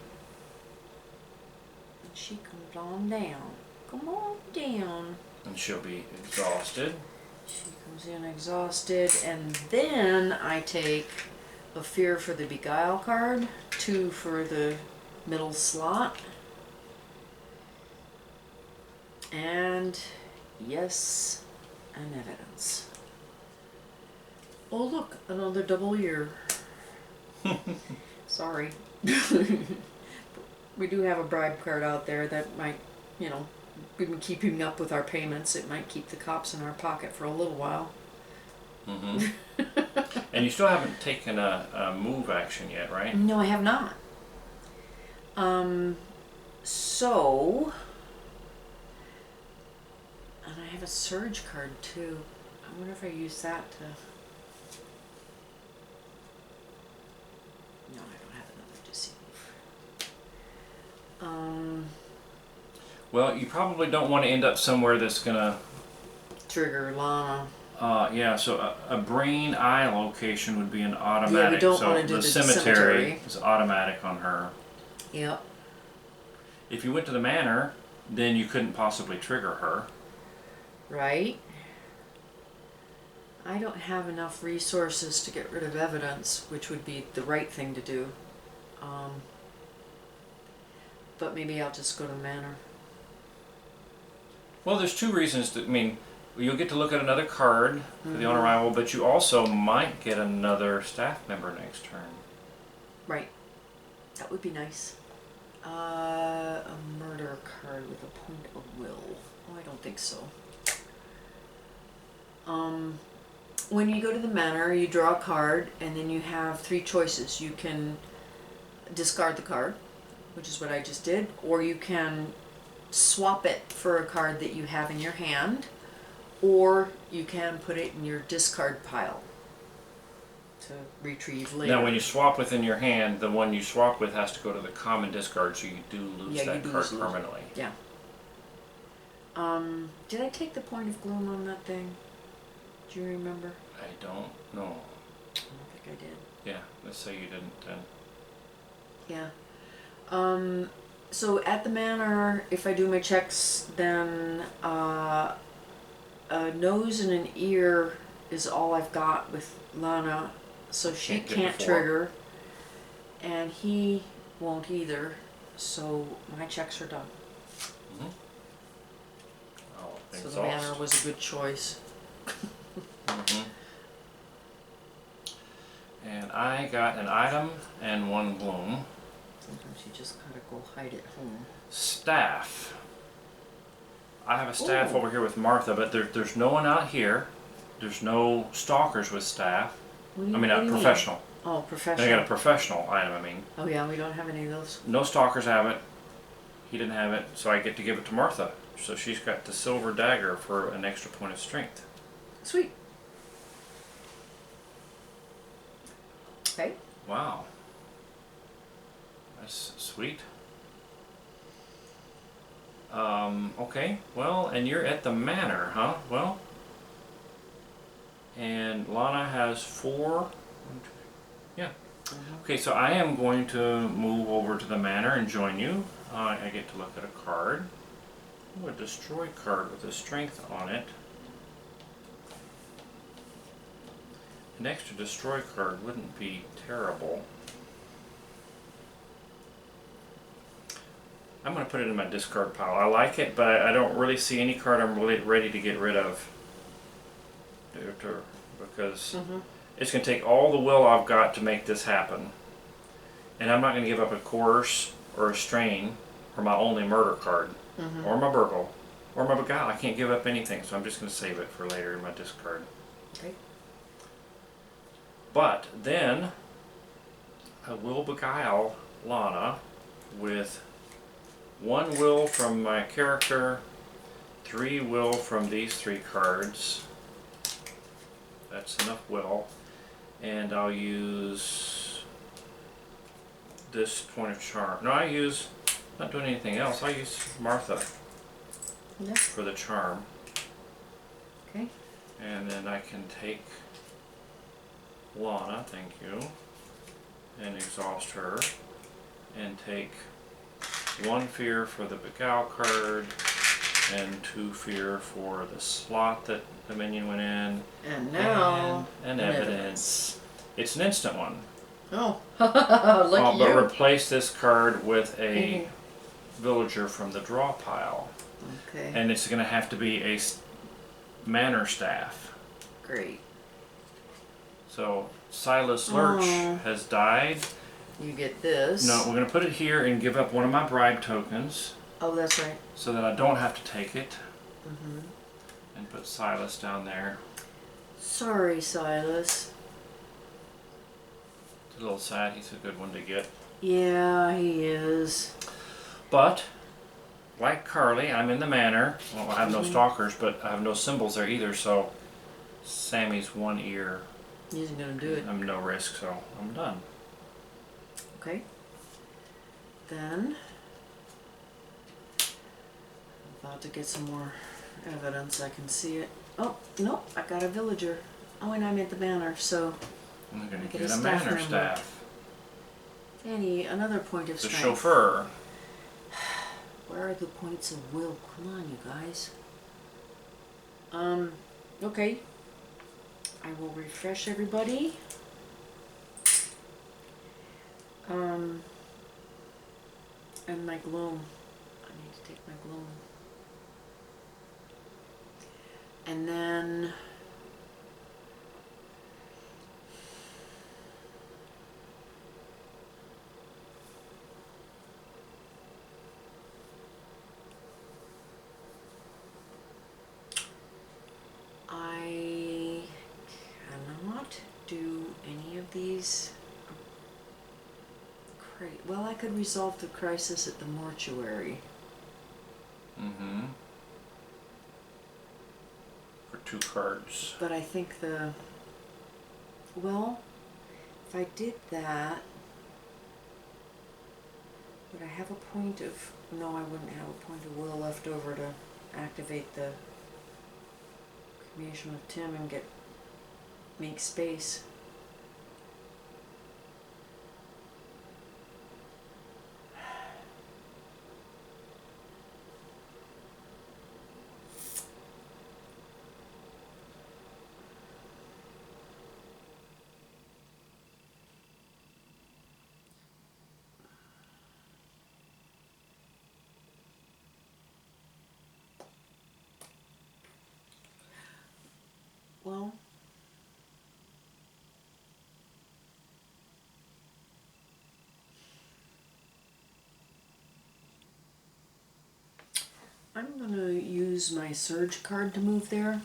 And she comes on down. Come on down. And she'll be exhausted. She comes in exhausted, and then I take a fear for the beguile card, 2 for the middle slot, and yes, an evidence. Oh look, another double ear. Sorry. We do have a bribe card out there that might, you know, we've been keeping up with our payments. It might keep the cops in our pocket for a little while. Mm-hmm. And you still haven't taken a move action yet, right? No, I have not. So, and I have a surge card too. I wonder if I use that to. No, I don't have another deceive. Well, you probably don't want to end up somewhere that's gonna. Trigger Lana. Yeah. So a brain eye location would be an automatic. Yeah, we don't so want to do the cemetery is automatic on her. Yep. If you went to the manor, then you couldn't possibly trigger her. Right. I don't have enough resources to get rid of evidence, which would be the right thing to do. But maybe I'll just go to the manor. Well, there's 2 reasons. I mean, you'll get to look at another card for the on arrival, but you also might get another staff member next turn. Right. That would be nice. A murder card with a point of will. Oh, I don't think so. When you go to the manor, you draw a card, and then you have 3 choices. You can discard the card, which is what I just did, or you can swap it for a card that you have in your hand, or you can put it in your discard pile to retrieve later. Now, when you swap within your hand, the one you swap with has to go to the common discard, so you do lose Yeah, you that do card lose. permanently. Yeah. Did I take the point of gloom on that thing? Do you remember? I don't know. I don't think I did. Yeah, let's say you didn't then. Yeah. So at the manor, if I do my checks, then a nose and an ear is all I've got with Lana, so she Can't get can't before. trigger, and he won't either. So my checks are done. Oh, So the exhaust. manor was a good choice. Mhm. And I got an item and 1 gloom. Sometimes you just gotta go hide at home. Staff. I have a staff Ooh. over here with Martha, but there's no one out here. There's no stalkers with staff. What do you, I mean, what a do you mean? professional. Oh, And I professional. got a professional item, I mean. Oh yeah, we don't have any of those. No stalkers have it. He didn't have it, so I get to give it to Martha. So she's got the silver dagger for an extra point of strength. Sweet. Okay. Wow. That's sweet. Okay, well, and you're at the manor, huh? Well, and Lana has 4. Yeah. Okay, so I am going to move over to the manor and join you. I get to look at a card. Ooh, a destroy card with a strength on it. An extra destroy card wouldn't be terrible. I'm going to put it in my discard pile. I like it, but I don't really see any card I'm really ready to get rid of. Because it's going to take all the will I've got to make this happen. And I'm not going to give up a coerce or a strain or my only murder card. Or my burgle. Or my beguile. I can't give up anything, so I'm just going to save it for later in my discard. Okay. But then I will beguile Lana with 1 will from my character, 3 will from these 3 cards. That's enough will. And I'll use this point of charm. No, not doing anything else. I'll use Martha Yeah. for the charm. Okay. And then I can take Lana, thank you, and exhaust her, and take 1 fear for the beguile card, and 2 fear for the slot that the minion went in. And now and evidence. It's an instant one. Oh, lucky But you. replace this card with a villager from the draw pile. Okay. And it's going to have to be a manor staff. Great. So Silas Lurch has died. You get this. No, we're going to put it here and give up one of my bribe tokens Oh, that's right. so that I don't have to take it. And put Silas down there. Sorry, Silas. It's a little sad. He's a good one to get. Yeah, he is. But, like Carlie, I'm in the manor. Well, I have no stalkers, but I have no symbols there either, so Sammy's 1 ear. He isn't gonna do it. I'm no risk, so I'm done. Okay. Then, I'm about to get some more evidence. I can see it. Oh, no, I got a villager. Oh, and I'm at the manor, so I'm going I to get get a a staff manor member. staff. another point of The strength. chauffeur. Where are the points of will? Come on, you guys. Okay. I will refresh everybody. And my gloom. I need to take my gloom. And then I cannot do any of these. Well, I could resolve the crisis at the mortuary. Mm-hmm. For 2 cards. But I think well, if I did that, would I have a point of, no, I wouldn't have a point of will left over to activate the creation of Tim and make space. Well, I'm gonna use my surge card to move there.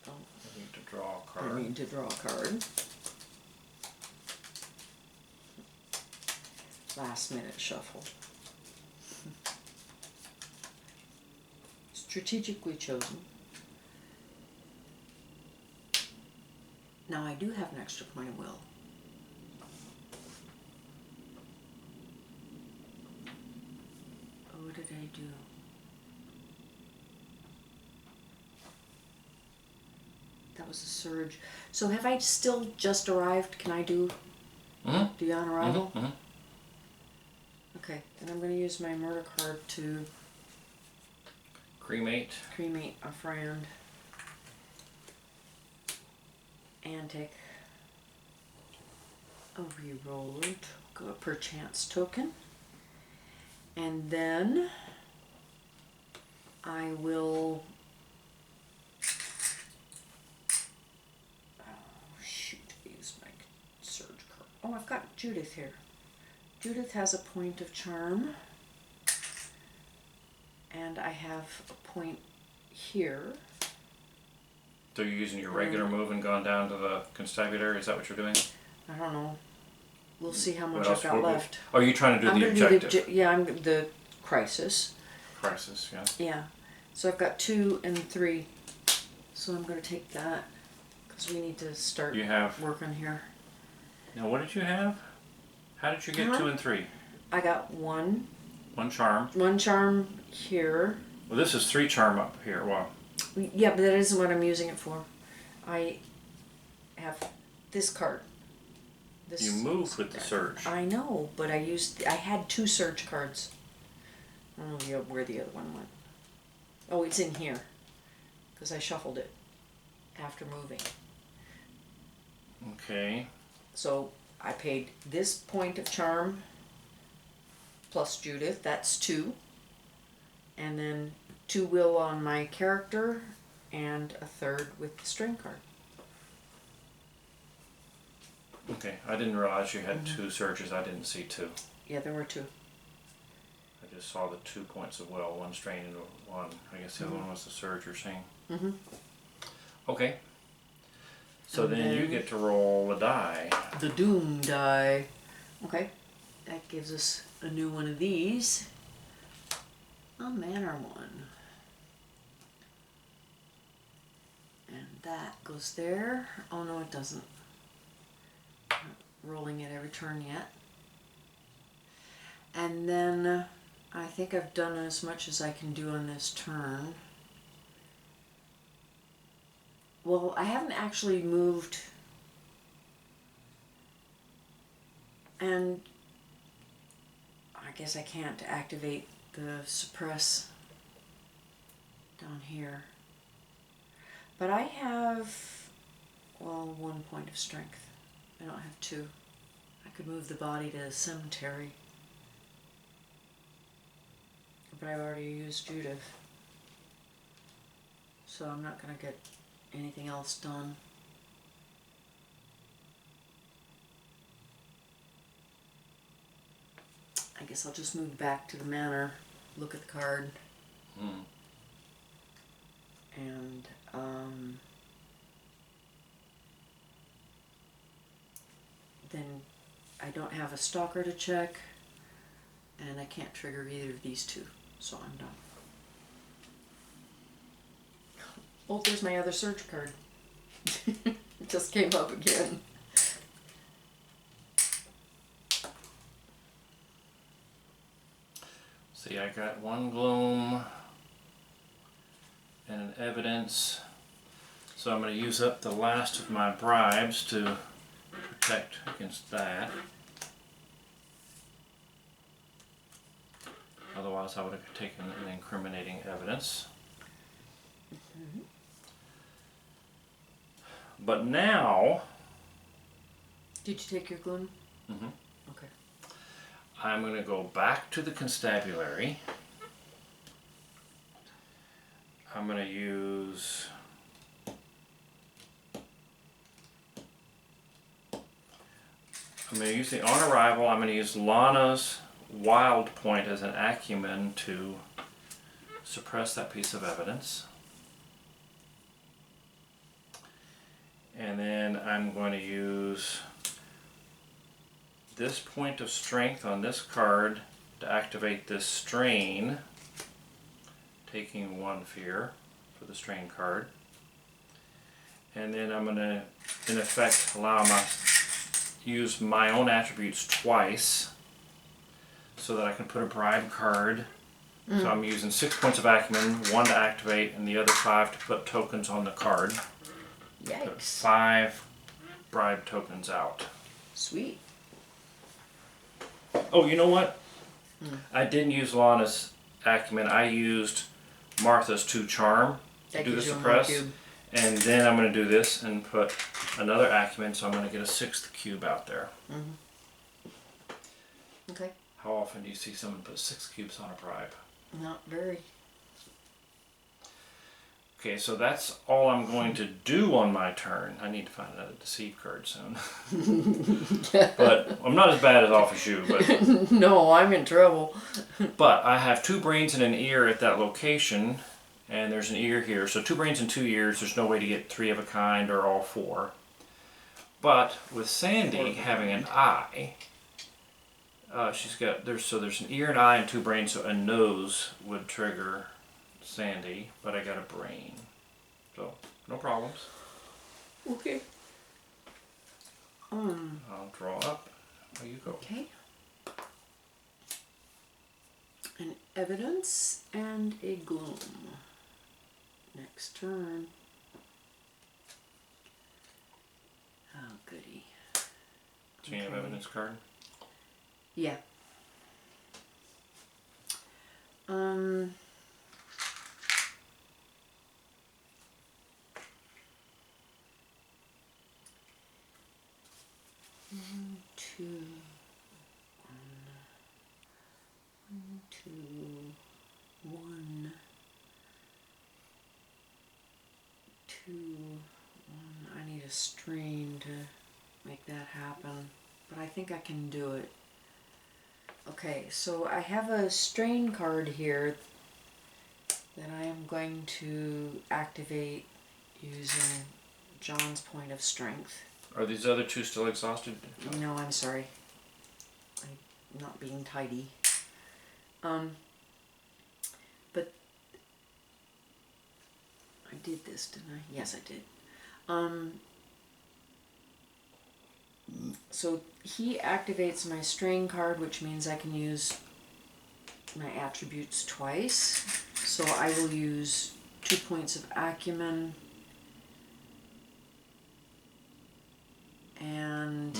I need to draw a I card. need to draw a card. Last minute shuffle. Strategically chosen. Now I do have an extra point of will. What did I do? That was a surge. So have I still just arrived? Can I do on arrival? Mm-hmm. Okay, then I'm going to use my murder card to Cremate. cremate a friend. And take a reroll a perchance token. And then I will, use my surge card. Oh, I've got Judith here. Judith has a point of charm. And I have a point here. So you're using your regular move and gone down to the constabulary? Is that what you're doing? I don't know. We'll see how much What I've got else? left. Oh, you're trying to do I'm the gonna objective. do I'm the crisis. Crisis, yeah. Yeah. So I've got 2 and 3. So I'm gonna take that because we need to start You have. working here. Now, what did you have? How did you get 2 and 3? I got one charm. charm here. Well, this is 3 charm up here. Wow. Yeah, but that isn't what I'm using it for. I have this card. This You moved with the surge. I know, but I had 2 surge cards. I don't know where the other one went. Oh, it's in here. Because I shuffled it after moving. Okay. So I paid this point of charm plus Judith, that's 2. And then 2 will on my character and a 3rd with the string card. Okay. I didn't realize you had 2 surges. I didn't see 2. Yeah, there were 2. I just saw the 2 points of will, 1 strain and 1. I guess the other one was the surge you're saying. Mm-hmm. Okay. So And then you then- get to roll a die. The Doom die. Okay, that gives us a new one of these. A manor one. And that goes there. Oh no, it doesn't. Not rolling it every turn yet. And then I think I've done as much as I can do on this turn. Well, I haven't actually moved, and I guess I can't activate the suppress down here. But I have, well, 1 point of strength. I don't have 2. I could move the body to the cemetery. But I've already used Judith. So I'm not going to get anything else done. I guess I'll just move back to the manor, look at the card, and then I don't have a stalker to check, and I can't trigger either of these 2, so I'm done. Oh, there's my other surge card. It just came up again. See, I got 1 gloom and an evidence. So I'm going to use up the last of my bribes to protect against that. Otherwise I would have taken an incriminating evidence. But now, Did you take your gloom? Mhm. Okay. I'm going to go back to the constabulary. I'm going to use the on arrival. I'm going to use Lana's wild point as an acumen to suppress that piece of evidence. And then I'm going to use this point of strength on this card to activate this strain, taking 1 fear for the strain card. And then I'm going to, in effect, use my own attributes twice so that I can put a bribe card. So I'm using 6 points of acumen, 1 to activate and the other 5 to put tokens on the card. Yikes. Put 5 bribe tokens out. Sweet. Oh, you know what? I didn't use Lana's acumen. I used Martha's 2 charm to That do the gives you a more suppress. cube. And then I'm going to do this and put another acumen, so I'm going to get a 6th cube out there. Okay. How often do you see someone put 6 cubes on a bribe? Not very. Okay, so that's all I'm going to do on my turn. I need to find another deceive card soon. But I'm not as bad off as you. But No, I'm in trouble. but I have 2 brains and an ear at that location, and there's an ear here. So 2 brains and 2 ears. There's no way to get 3 of a kind or all 4. But with Sandy having an eye, she's got there's an ear, an eye, and 2 brains. So a nose would trigger Sandy, but I got a brain, so no problems. Okay. I'll draw up. There you go. Okay. An evidence and a gloom. Next turn. Oh, goody. Chain of evidence card. Yeah. Two, one, two, one, two, one. I need a strain to make that happen, but I think I can do it. Okay, so I have a strain card here that I am going to activate using John's point of strength. Are these other 2 still exhausted? No, I'm sorry. I'm not being tidy. But I did this, didn't I? Yes, I did. So he activates my strain card, which means I can use my attributes twice. So I will use 2 points of acumen and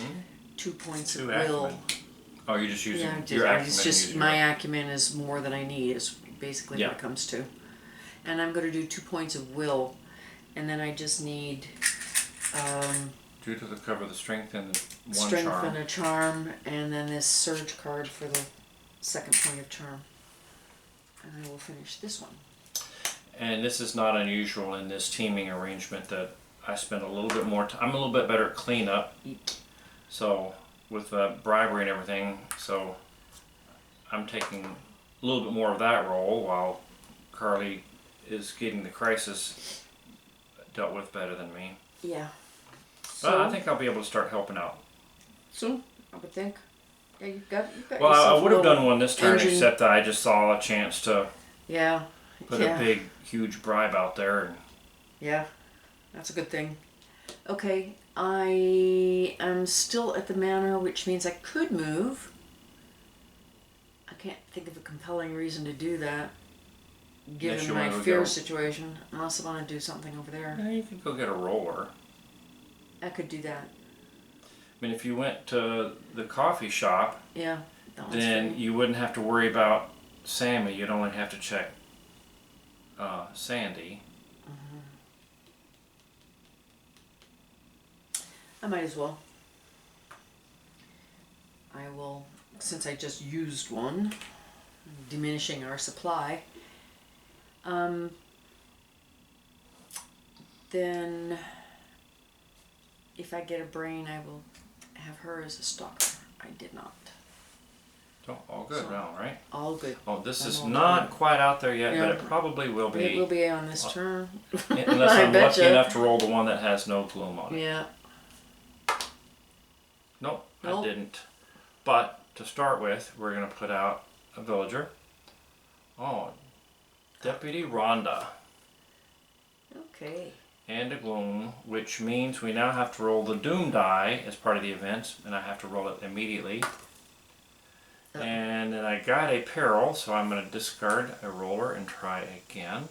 2 points of 2 will. acumen. Oh, you're just using Yeah, your acumen. it's just my acumen is more than I need, is basically what it comes to. And I'm going to do 2 points of will, and then I just need 2 to the cover the strength and the 1 strength charm. and a charm, and then this surge card for the 2nd point of charm. And I will finish this one. And this is not unusual in this teaming arrangement that I spend a little bit more time. I'm a little bit better at cleanup. So with bribery and everything, so I'm taking a little bit more of that role while Carlie is getting the crisis dealt with better than me. Yeah. But I think I'll be able to start helping out. So I would think. Yeah, you've got Well, I yourself would have a little done one this turn, engine. except that I just saw a chance to Yeah. put yeah. a big, huge bribe out there. And Yeah, that's a good thing. Okay, I am still at the manor, which means I could move. I can't think of a compelling reason to do that, given you my wanna go fear get a- situation. Unless I want to do something over there. you could go get a roller. I could do that. I mean, if you went to the coffee shop, Yeah. that one's then free. you wouldn't have to worry about Sammy. You'd only have to check Sandy. I might as well. I will, since I just used one, diminishing our supply. Then, if I get a brain, I will have her as a stalker. I did not. Oh, all good So- now, right? All good. Oh, this I'm is all not good. quite out there yet, Yeah. but it probably will be. It will be on this turn. Unless I I'm lucky betcha. enough to roll the one that has no gloom on it. Yeah. Nope, Nope. I didn't. But to start with, we're going to put out a villager. Oh, Deputy Rhonda. Okay. And a gloom, which means we now have to roll the doom die as part of the event, and I have to roll it immediately. And then I got a peril, so I'm going to discard a roller and try again.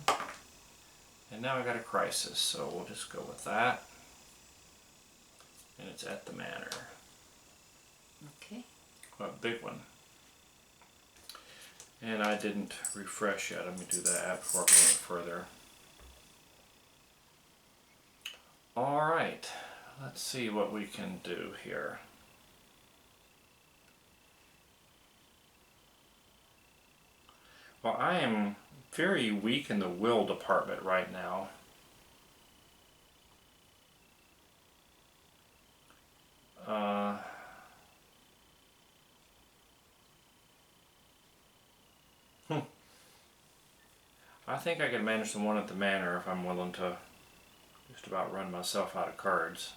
And now I got a crisis, so we'll just go with that. And it's at the manor. Okay. A big one. And I didn't refresh yet. Let me do that before I go any further. Alright, let's see what we can do here. Well, I am very weak in the will department right now. I think I can manage the one at the manor if I'm willing to just about run myself out of cards.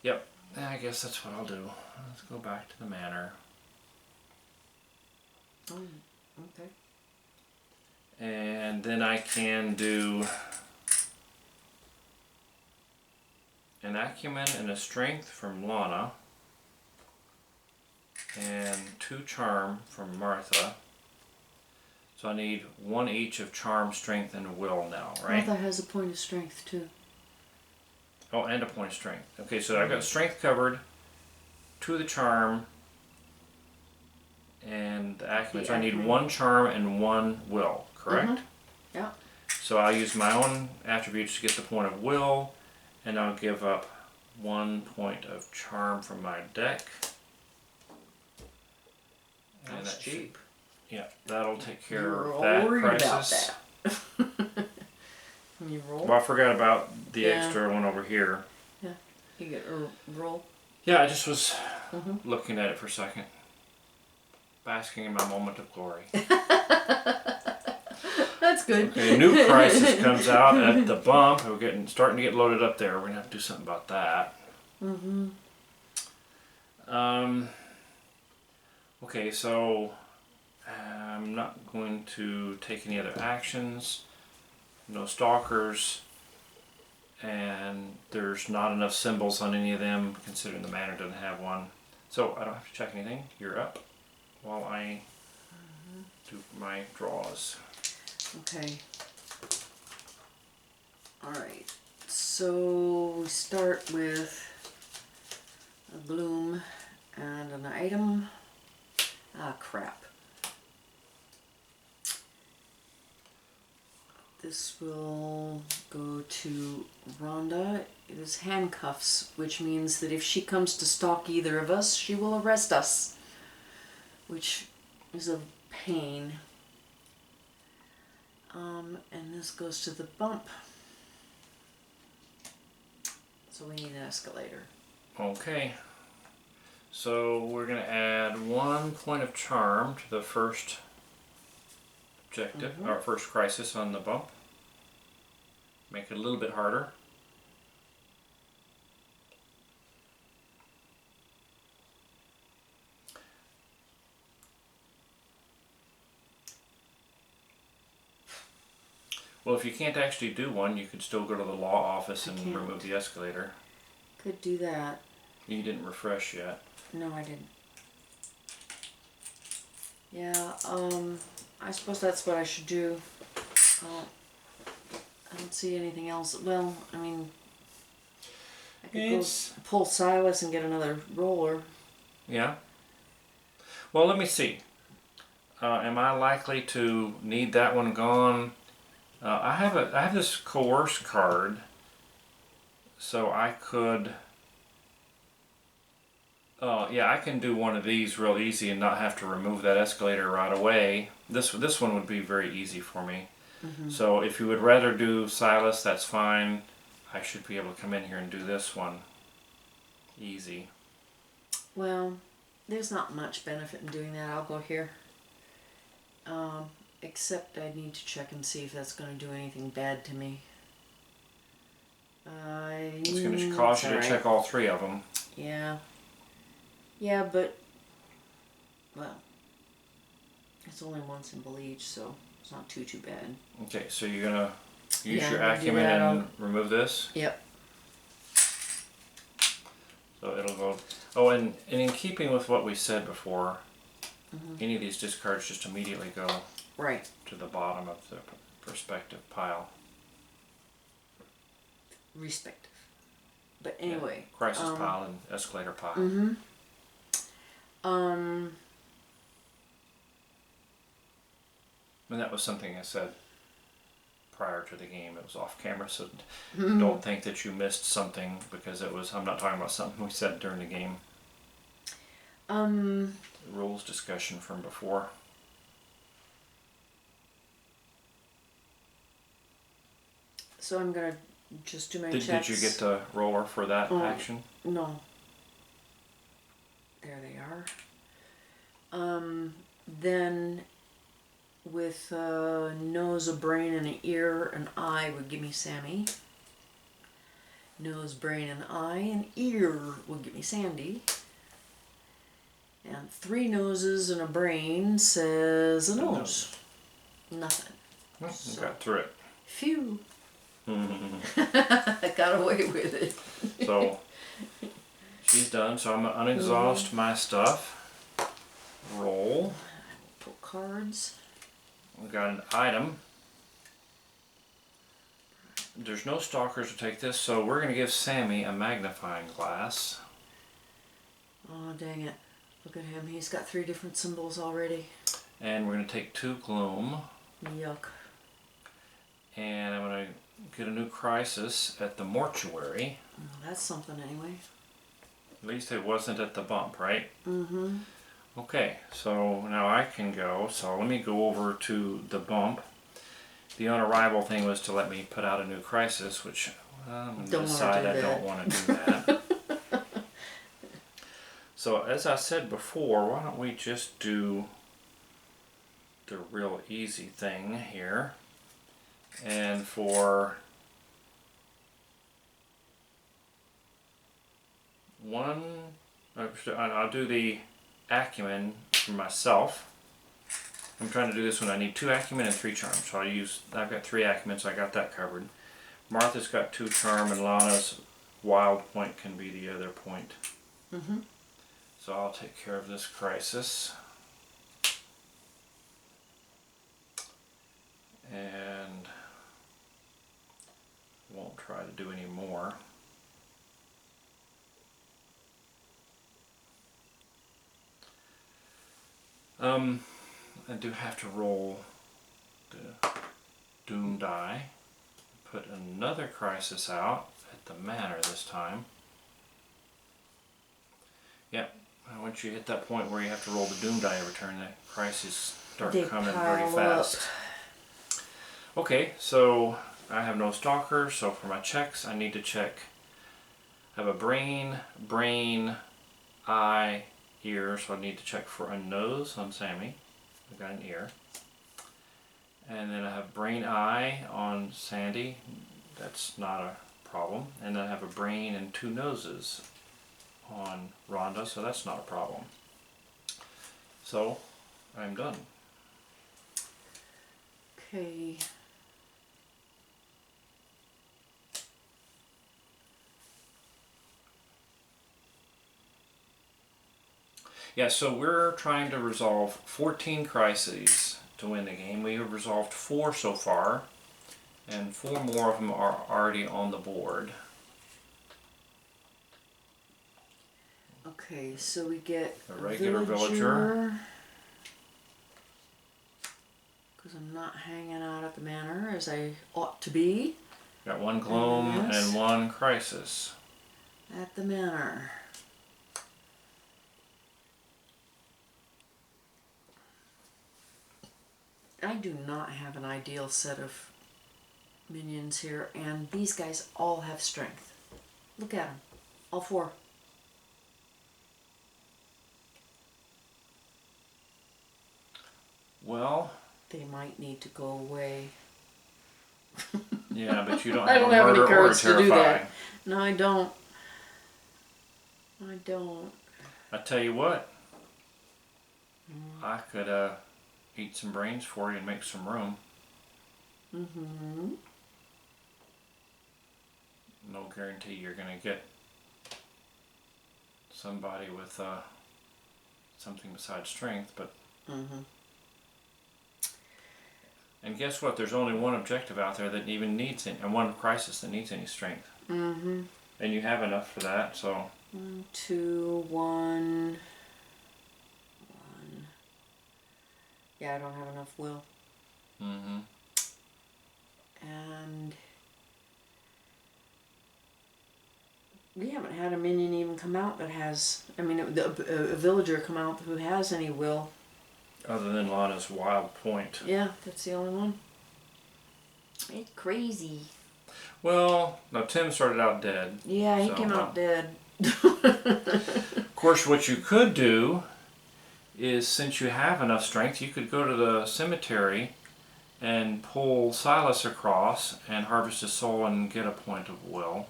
Yep, I guess that's what I'll do. Let's go back to the manor. Oh, okay. And then I can do an acumen and a strength from Lana. And 2 charm from Martha. So I need 1 each of charm, strength, and will now, right? Martha has a point of strength too. Oh, and a point of strength. Okay, so I've got strength covered, 2 of the charm, and the acumen. So I need 1 charm and 1 will, correct? Yeah. So I'll use my own attributes to get the point of will, and I'll give up 1 point of charm from my deck. And That's that cheap. Yeah, that'll take care You're of all that worried crisis. about that. You roll. Well, I forgot about the Yeah. extra one over here. You get a roll. Yeah, I just was looking at it for a second, basking in my moment of glory. That's good. Okay, a new crisis comes out at the bump. We're starting to get loaded up there. We're gonna have to do something about that. Okay, so I'm not going to take any other actions. No stalkers, and there's not enough symbols on any of them, considering the manor doesn't have one. So I don't have to check anything. You're up while I do my draws. Okay. Alright. So we start with a gloom and an item. Ah, crap. This will go to Rhonda. It is handcuffs, which means that if she comes to stalk either of us, she will arrest us, which is a pain. And this goes to the bump. So we need an escalator. Okay. So we're going to add 1 point of charm to the first objective, or first crisis on the bump. Make it a little bit harder. Well, if you can't actually do one, you could still go to the law office and can't. remove the escalator. Could do that. You didn't refresh yet. No, I didn't. Yeah, I suppose that's what I should do. I don't see anything else. Well, I mean, I could go pull Silas and get another roller. Yeah. Well, let me see. Am I likely to need that one gone? I have this coerce card, so I could. Yeah, I can do one of these real easy and not have to remove that escalator right away. This one would be very easy for me. So if you would rather do Silas, that's fine. I should be able to come in here and do this one. easy. Well, there's not much benefit in doing that. I'll go here. Except I need to check and see if that's going to do anything bad to me. It's going to cause you to check all 3 of them. Yeah. Yeah, but, well, it's only one symbol each, so it's not too bad. Okay, so you're going to use Yeah, your I'm gonna do acumen that. and remove this. Yep. So it'll go. Oh, and in keeping with what we said before, any of these discards just immediately go Right. to the bottom of the respective pile. Respective. But anyway. Yeah, crisis pile and escalator pile. Mm-hmm. And that was something I said prior to the game. It was off camera, so don't think that you missed something because it was. I'm not talking about something we said during the game. The rules discussion from before. So I'm gonna just do my Did checks. you get the roller for that action? No. There they are. Then with a nose, a brain, and an ear, an eye would give me Sammy. Nose, brain, and eye, and ear would give me Sandy. And 3 noses and a brain says a nose. Nothing. Well, So- you got through it. Phew. I got away with it. So she's done. So I'm gonna unexhaust my stuff. Roll. Pull cards. We got an item. There's no stalkers to take this, so we're gonna give Sammy a magnifying glass. Oh, dang it. Look at him. He's got 3 different symbols already. And we're gonna take 2 gloom. Yuck. And I'm gonna get a new crisis at the mortuary. Well, that's something anyway. At least it wasn't at the bump, right? Mm-hmm. Okay, so now I can go. So let me go over to the bump. The on arrival thing was to let me put out a new crisis, which I'm going to decide I don't want to do that. So as I said before, why don't we just do the real easy thing here. And for one, I'll do the acumen for myself. I'm trying to do this when I need 2 acumen and 3 charm. So I've got 3 acumen, so I got that covered. Martha's got 2 charm, and Lana's wild point can be the other point. Mm-hmm. So I'll take care of this crisis. And won't try to do any more. I do have to roll the doom die. Put another crisis out at the manor this time. Yep, once you hit that point where you have to roll the doom die every turn, that crisis start They coming pile pretty fast. Okay, so I have no stalker, so for my checks I need to check. I have a brain, eye, ear, so I need to check for a nose on Sammy. I've got an ear. And then I have brain, eye on Sandy. That's not a problem. And then I have a brain and 2 noses on Rhonda, so that's not a problem. So I'm done. Okay. Yeah, so we're trying to resolve 14 crises to win the game. We have resolved 4 so far, and 4 more of them are already on the board. Okay, so we get A regular villager. Because I'm not hanging out at the manor as I ought to be. Got 1 gloom Yes. and 1 crisis. At the manor. I do not have an ideal set of minions here, and these guys all have strength. Look at them. All 4. Well, they might need to go away. yeah, but you don't I have don't a have any murder or a cards to do terrifying. that. No, I don't. I don't. I tell you what, I could eat some brains for you and make some room. Mm-hmm. No guarantee you're gonna get somebody with something besides strength, but. Mm-hmm. And guess what? There's only one objective out there that even needs any, and one crisis that needs any strength. Mm-hmm. And you have enough for that, so. 1, 2, 1. 1. Yeah, I don't have enough will. Mm-hmm. And we haven't had a minion even come out that has, I mean, a villager come out who has any will. Other than Lana's wild point. Yeah, that's the only one. It's crazy. Well, now Tim started out dead. Yeah, he so, came out dead. Of course, what you could do is, since you have enough strength, you could go to the cemetery and pull Silas across and harvest his soul and get a point of will.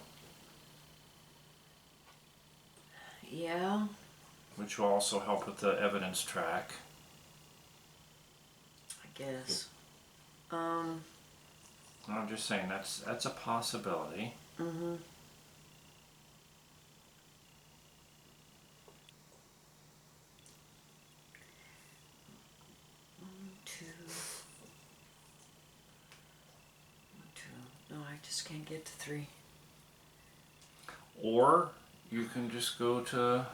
Yeah. Which will also help with the evidence track. I guess. I'm just saying that's a possibility. Mm-hmm. 2. 2. No, I just can't get to 3. Or you can just go to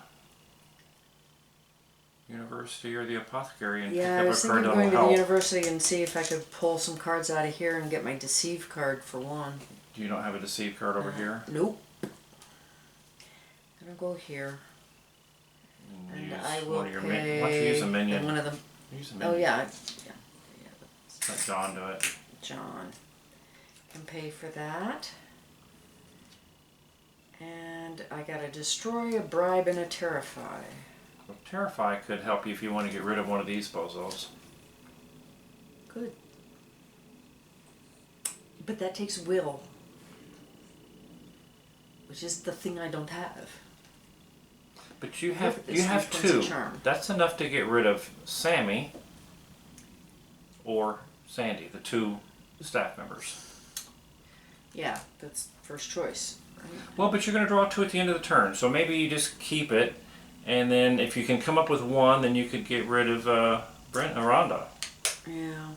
university or the apothecary and Yeah, I pick was up a card thinking of that'll going to the help. university and see if I could pull some cards out of here and get my deceive card for one. You don't have a deceive card over here? Nope. I'm gonna go here. And Use I one will of your pay. why don't you use a minion? One of them. Use a minion. Oh yeah. Let John do it. John can pay for that. And I gotta destroy, a bribe, and a terrify. Well, Terrify could help you if you want to get rid of one of these bozos. Good. But that takes will, which is the thing I don't have. But you have This you have three points of 2. charm. That's enough to get rid of Sammy or Sandy, the 2 staff members. Yeah, that's first choice. Right? Well, but you're going to draw 2 at the end of the turn, so maybe you just keep it, and then if you can come up with 1, then you could get rid of Brent and Rhonda. Yeah.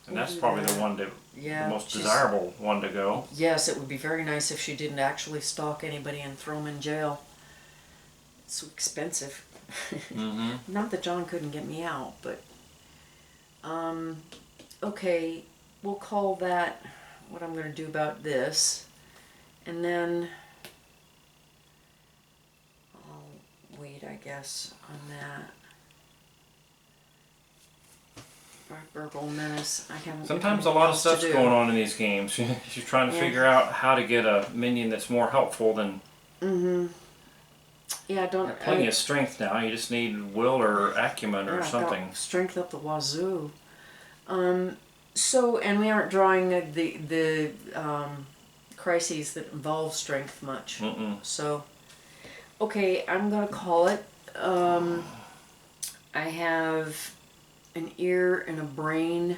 And that's do probably that. the one to, Yeah. the most she's- desirable one to go. Yes, it would be very nice if she didn't actually stalk anybody and throw them in jail. It's so expensive. Mm-hmm. Not that John couldn't get me out, but okay, we'll call that what I'm going to do about this, and then I'll wait, I guess, on that. Burgle Menace. I haven't. Sometimes a anything lot of else to stuff's do. going on in these games. You're trying to Yeah. figure out how to get a minion that's more helpful than... Mm-hmm. Yeah, I don't. You have plenty of strength now. You just need will or acumen or I've something. got strength up the wazoo. So, and we aren't drawing the crises that involve strength much. Mm-mm. So, okay, I'm gonna call it. I have an ear and a brain,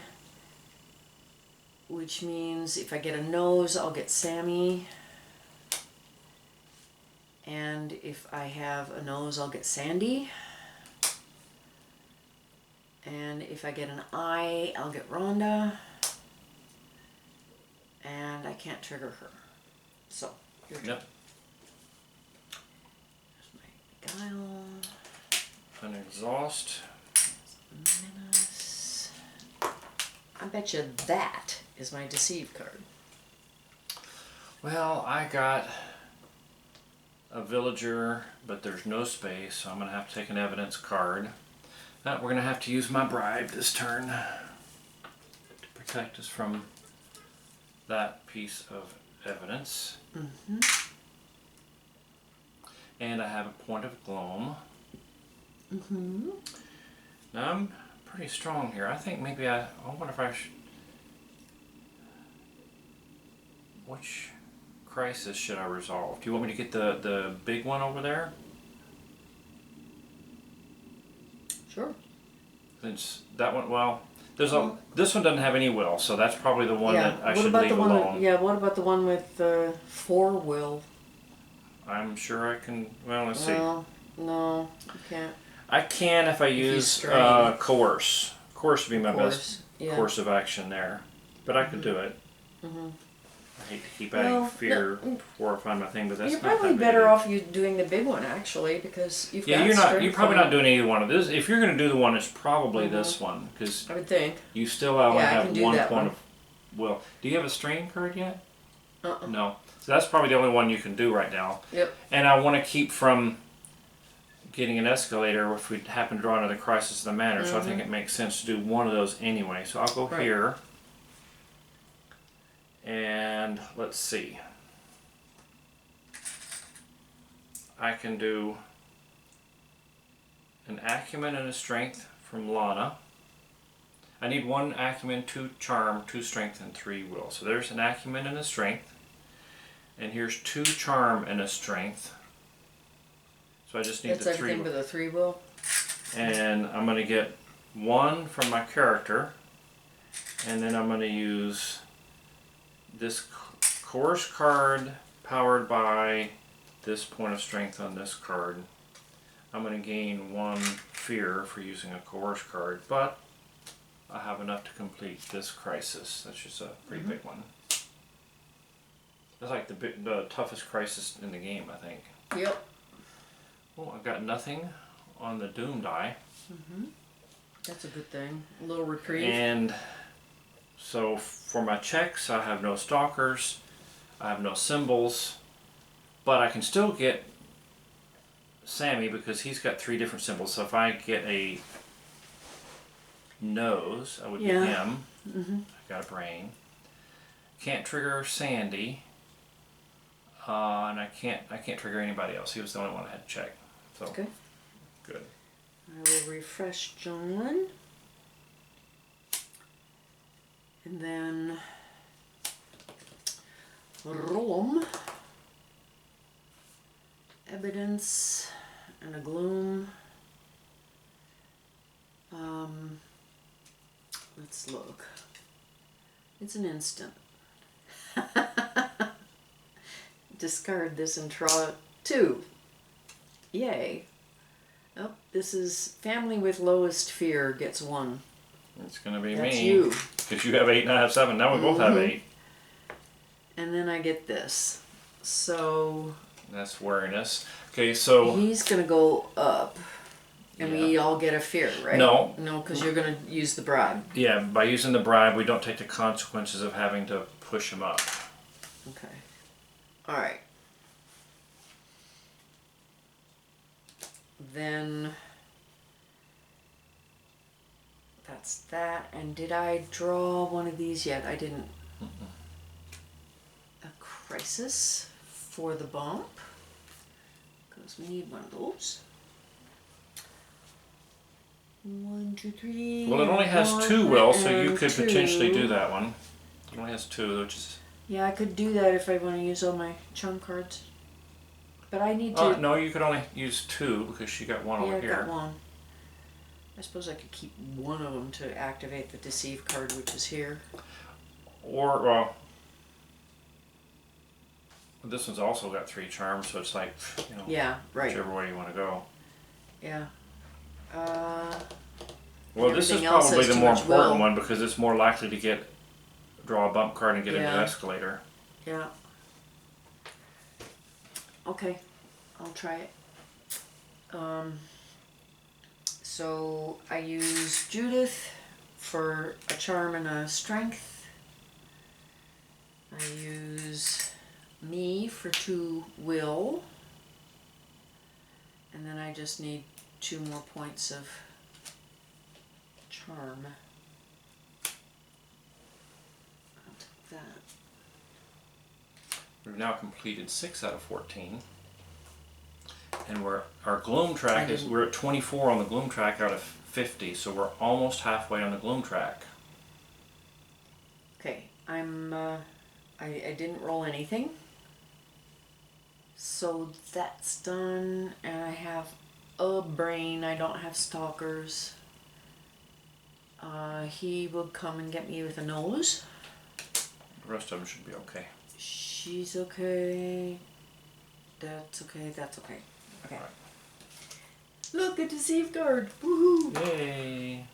which means if I get a nose, I'll get Sammy. And if I have a nose, I'll get Sandy. And if I get an eye, I'll get Rhonda. And I can't trigger her. So, your turn. Yep. There's my Guile. An exhaust. Menace. I bet you that is my deceive card. Well, I got a villager, but there's no space, so I'm going to have to take an evidence card. Now we're going to have to use my bribe this turn to protect us from that piece of evidence. Mm-hmm. And I have a point of gloom. Mm-hmm. Now I'm pretty strong here. I think maybe I wonder if I should... Which crisis should I resolve? Do you want me to get the big one over there? Sure. Since that one, well, this one doesn't have any will, so that's probably the one that I should leave alone. What about the one with 4 will? I'm sure I can, well, let's see. Well, no, you can't. I can if I use coerce. Coerce would be my best course of action there. But I could do it. I hate to keep adding fear before I find my thing, but that's you're not probably better off you doing the big one actually, because you've got you're probably not doing either one of this. If you're going to do the one, it's probably this one, because I would think you still only have one point one. of will. Do you have a strain card yet? No. So that's probably the only one you can do right now. Yep. And I want to keep from getting an escalator if we happen to draw another crisis of the manor, so I think it makes sense to do one of those anyway. So I'll go here. And let's see. I can do an acumen and a strength from Lana. I need 1 acumen, 2 charm, 2 strength, and 3 will. So there's an acumen and a strength. And here's 2 charm and a strength. So I just need that's the 3 everything with a 3 will. And I'm going to get 1 from my character. And then I'm going to use this coerce card powered by this point of strength on this card. I'm going to gain 1 fear for using a coerce card, but I have enough to complete this crisis. That's just a pretty big one. That's like the toughest crisis in the game, I think. Yep. Well, I've got nothing on the doom die. That's a good thing. A little reprieve. And so for my checks, I have no stalkers, I have no symbols, but I can still get Sammy because he's got 3 different symbols. So if I get a nose, I would get him. I got a brain. Can't trigger Sandy, and I can't trigger anybody else. He was the only one I had to check. So Okay. good. I will refresh John. And then roll 'em. Evidence and a gloom. Let's look. It's an instant. Discard this and draw 2. Yay. Oh, this is family with lowest fear gets 1. It's going to be That's me. you. Because you have 8 and I have 7. Now we both have 8. And then I get this. So That's wariness. Okay, so he's gonna go up, and we all get a fear, right? No. No, because you're gonna use the bribe. yeah, by using the bribe, we don't take the consequences of having to push him up. Okay. All right. Then that's that. And did I draw one of these yet? I didn't. A crisis for the bump. Because we need one of those. 1, 2, 3. Well, it only has 2 will, so you could 2. potentially do that one. It only has 2, which is... Yeah, I could do that if I want to use all my charm cards. But I need to... no, you could only use 2 because she got 1 over I here. got 1. I suppose I could keep one of them to activate the deceive card, which is here. Or, well... This one's also got 3 charms, so it's like, you know... Yeah, right. Whichever way you want to go. Yeah. Well, this is everything else probably has the too more much important will. one because it's more likely to draw a bump card and get a Yeah. new escalator. Yeah. Okay, I'll try it. So I use Judith for a charm and a strength. I use me for 2 will. And then I just need 2 more points of charm. I'll take that. We've now completed 6 out of 14. And our Gloom track we're at 24 on the Gloom track out of 50, so we're almost halfway on the Gloom track. Okay, I didn't roll anything. So that's done, and I have a brain. I don't have stalkers. He will come and get me with a nose. The rest of them should be okay. She's okay. That's okay. That's okay. Okay. Right. Look, a deceived guard. Woohoo! Yay!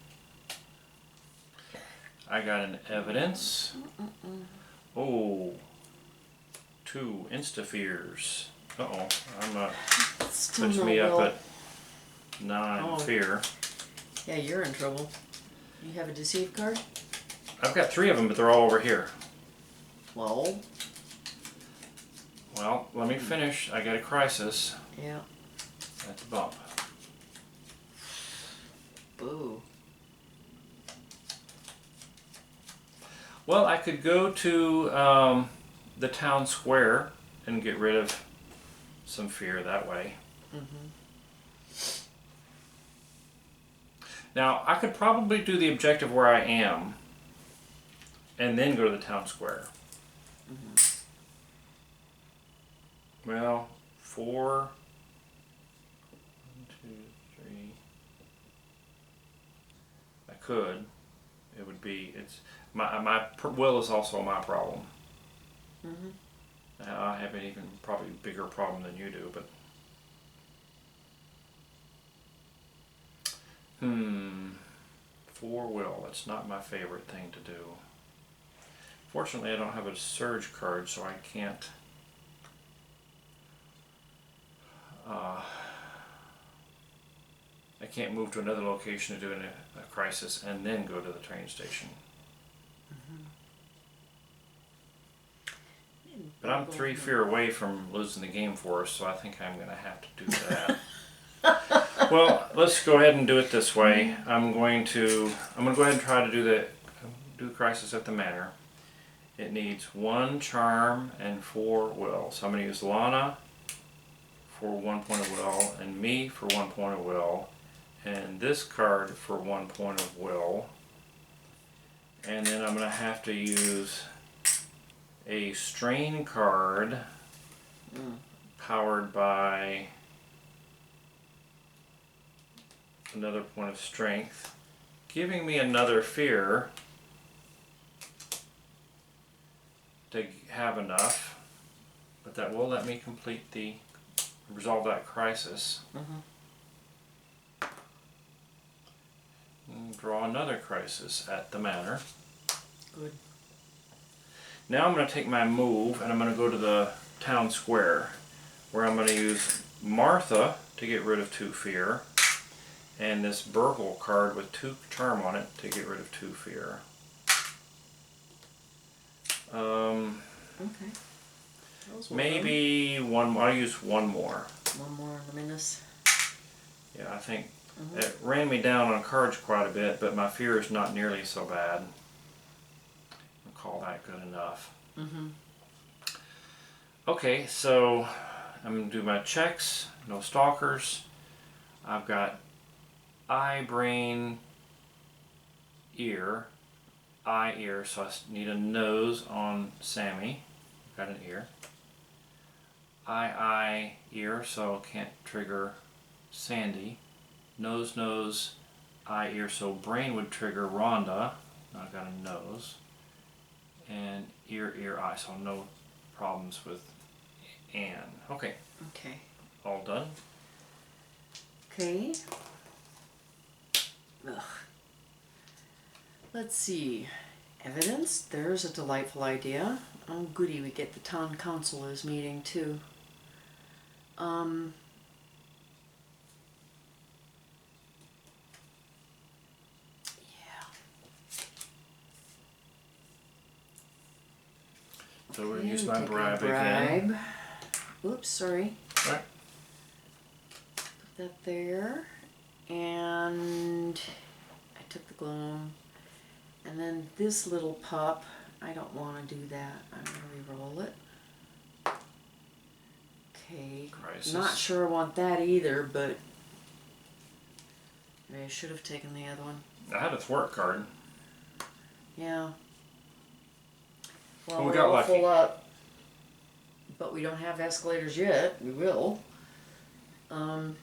I got an evidence. Oh, 2 insta-fears. Uh-oh, puts me up at 9 fear. Yeah, you're in trouble. You have a deceived card? I've got 3 of them, but they're all over here. Well, let me finish. I got a crisis. yeah. That's a bump. Boo. Well, I could go to the town square and get rid of some fear that way. Now, I could probably do the objective where I am and then go to the town square. Well, 4, 1, 2, 3. I could. It would be, my will is also my problem. I have an even probably bigger problem than you do, but 4 will. That's not my favorite thing to do. Fortunately, I don't have a surge card, so I can't. I can't move to another location to do a crisis and then go to the train station. But I'm 3 fear away from losing the game for us, so I think I'm going to have to do that. Well, let's go ahead and do it this way. I'm going to go ahead and try to do the crisis at the manor. It needs 1 charm and 4 will. So I'm going to use Lana for 1 point of will, and me for 1 point of will, and this card for 1 point of will. And then I'm going to have to use a strain card powered by another point of strength, giving me another fear to have enough, but that will let me resolve that crisis. And draw another crisis at the manor. Good. Now I'm going to take my move and I'm going to go to the town square, where I'm going to use Martha to get rid of 2 fear, and this Burgle card with 2 charm on it to get rid of 2 fear. Okay. Maybe one. I'll use 1 more. 1 more luminous. Yeah, I think it ran me down on cards quite a bit, but my fear is not nearly so bad. I'll call that good enough. Okay, so I'm going to do my checks. No stalkers. I've got eye, brain, ear. Eye, ear, so I need a nose on Sammy. Got an ear. Eye, ear, so can't trigger Sandy. Nose, eye, ear, so brain would trigger Rhonda. I've got a nose. And ear, eye, so no problems with Anne. Okay. Okay. All done. Okay. Ugh. Let's see. Evidence? There's a delightful idea. Oh goody, we get the town councilors meeting too. Yeah. So we'll use my bribe again. Oops, sorry. Right. Put that there. And I took the gloom. And then this little pup, I don't want to do that. I'm going to re-roll it. Okay. Crisis. Not sure I want that either, but maybe I should have taken the other one. I had a thwart card. Yeah. Well, We we're got all lucky. full up, but we don't have escalators yet. We will. Oh,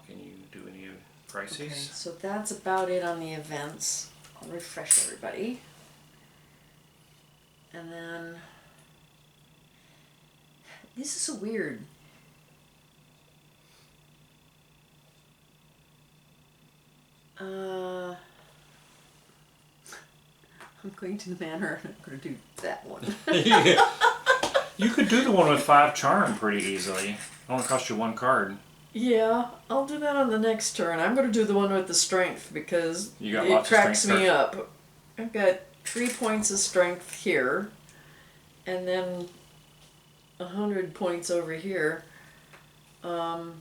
can you do any Okay, crises? so that's about it on the events. I'll refresh everybody. And then, this is so weird. I'm going to the manor and I'm going to do that one. You could do the one with 5 charm pretty easily. It only cost you 1 card. Yeah, I'll do that on the next turn. I'm going to do the one with the strength because You got it lots of cracks strength me cards. up. I've got 3 points of strength here, and then 100 points over here. I'm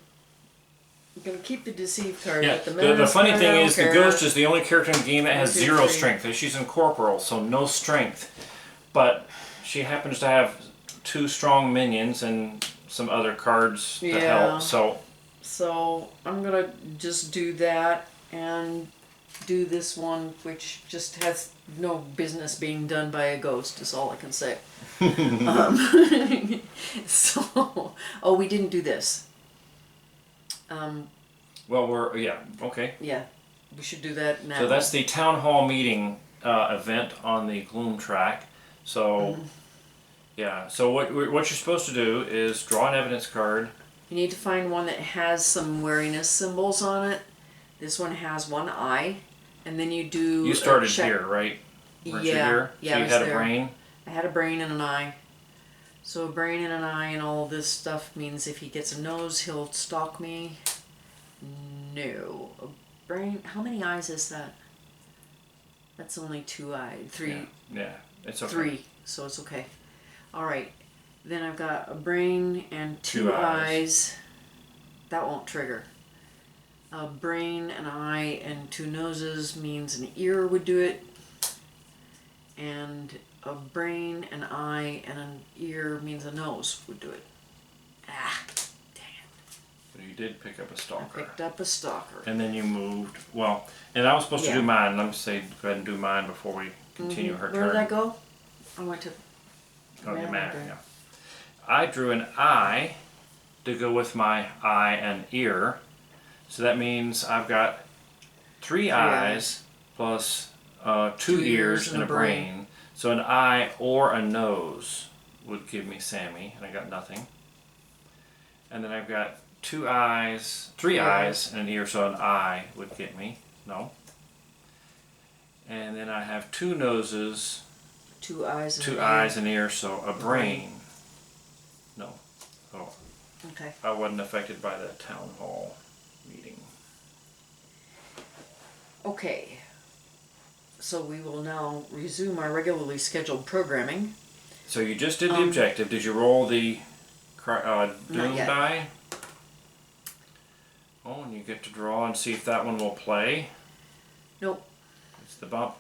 going to keep the deceive card. Yeah, But the the mask funny card, I thing don't is the care. ghost is the only character in the game that has 1, 2, 0 3. strength. She's incorporeal, so no strength. But she happens to have 2 strong minions and some other cards to Yeah. help. So I'm going to just do that and do this one, which just has no business being done by a ghost, is all I can say. So, oh, we didn't do this. Well, okay. Yeah, we should do that now. So that's the town hall meeting event on the Gloom track. So, yeah. So what you're supposed to do is draw an evidence card. You need to find one that has some wariness symbols on it. This one has 1 eye, and then you do. You started a check. here, right? Weren't you Yeah, here? yeah, So I you was had a there. brain. I had a brain and an eye. So a brain and an eye and all this stuff means if he gets a nose, he'll stalk me. No. A brain, how many eyes is that? That's only 2 eyes. 3. Yeah, it's okay. 3, so it's okay. Alright. Then I've got a brain and 2 2 eyes. That won't trigger. A brain, an eye, and 2 noses means an ear would do it. And a brain, an eye, and an ear means a nose would do it. Ah, dang it. So you did pick up a I stalker. picked up a stalker. And then you moved. Well, and I was supposed to Yeah. do mine. Let me say, go ahead and do mine before we continue her Where turn. did I go? I went to... Oh, your Manor. manor, yeah. I drew an eye to go with my eye and ear. So that means I've got 3 eyes plus 2 ears and a brain. So an eye or a nose would give me Sammy, and I got nothing. And then I've got 2 eyes, 3 Yeah. eyes and an ear, so an eye would get me. No. And then I have 2 noses, 2 eyes and 2 an eyes ear. and ears, so a brain. No. Oh, Okay. I wasn't affected by the town hall meeting. Okay. So we will now resume our regularly scheduled programming. So you just did the objective. Did you roll the Doom yet. die? Oh, and you get to draw and see if that one will play. Nope. It's the bump.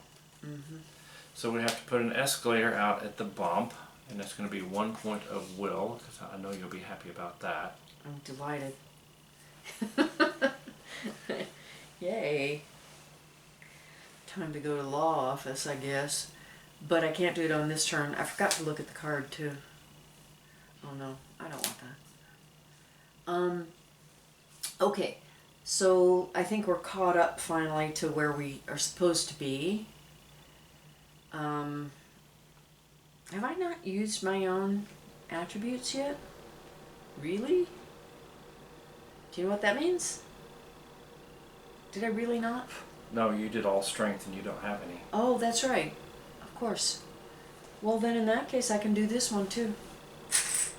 So we have to put an escalator out at the bump, and that's going to be 1 point of will, because I know you'll be happy about that. I'm delighted. Yay. Time to go to the law office, I guess. But I can't do it on this turn. I forgot to look at the card, too. Oh, no. I don't want that. Okay. So, I think we're caught up, finally, to where we are supposed to be. Have I not used my own attributes yet? Really? Do you know what that means? Did I really not? No, you did all strength and you don't have any. Oh, that's right. Of course. Well, then in that case, I can do this one too.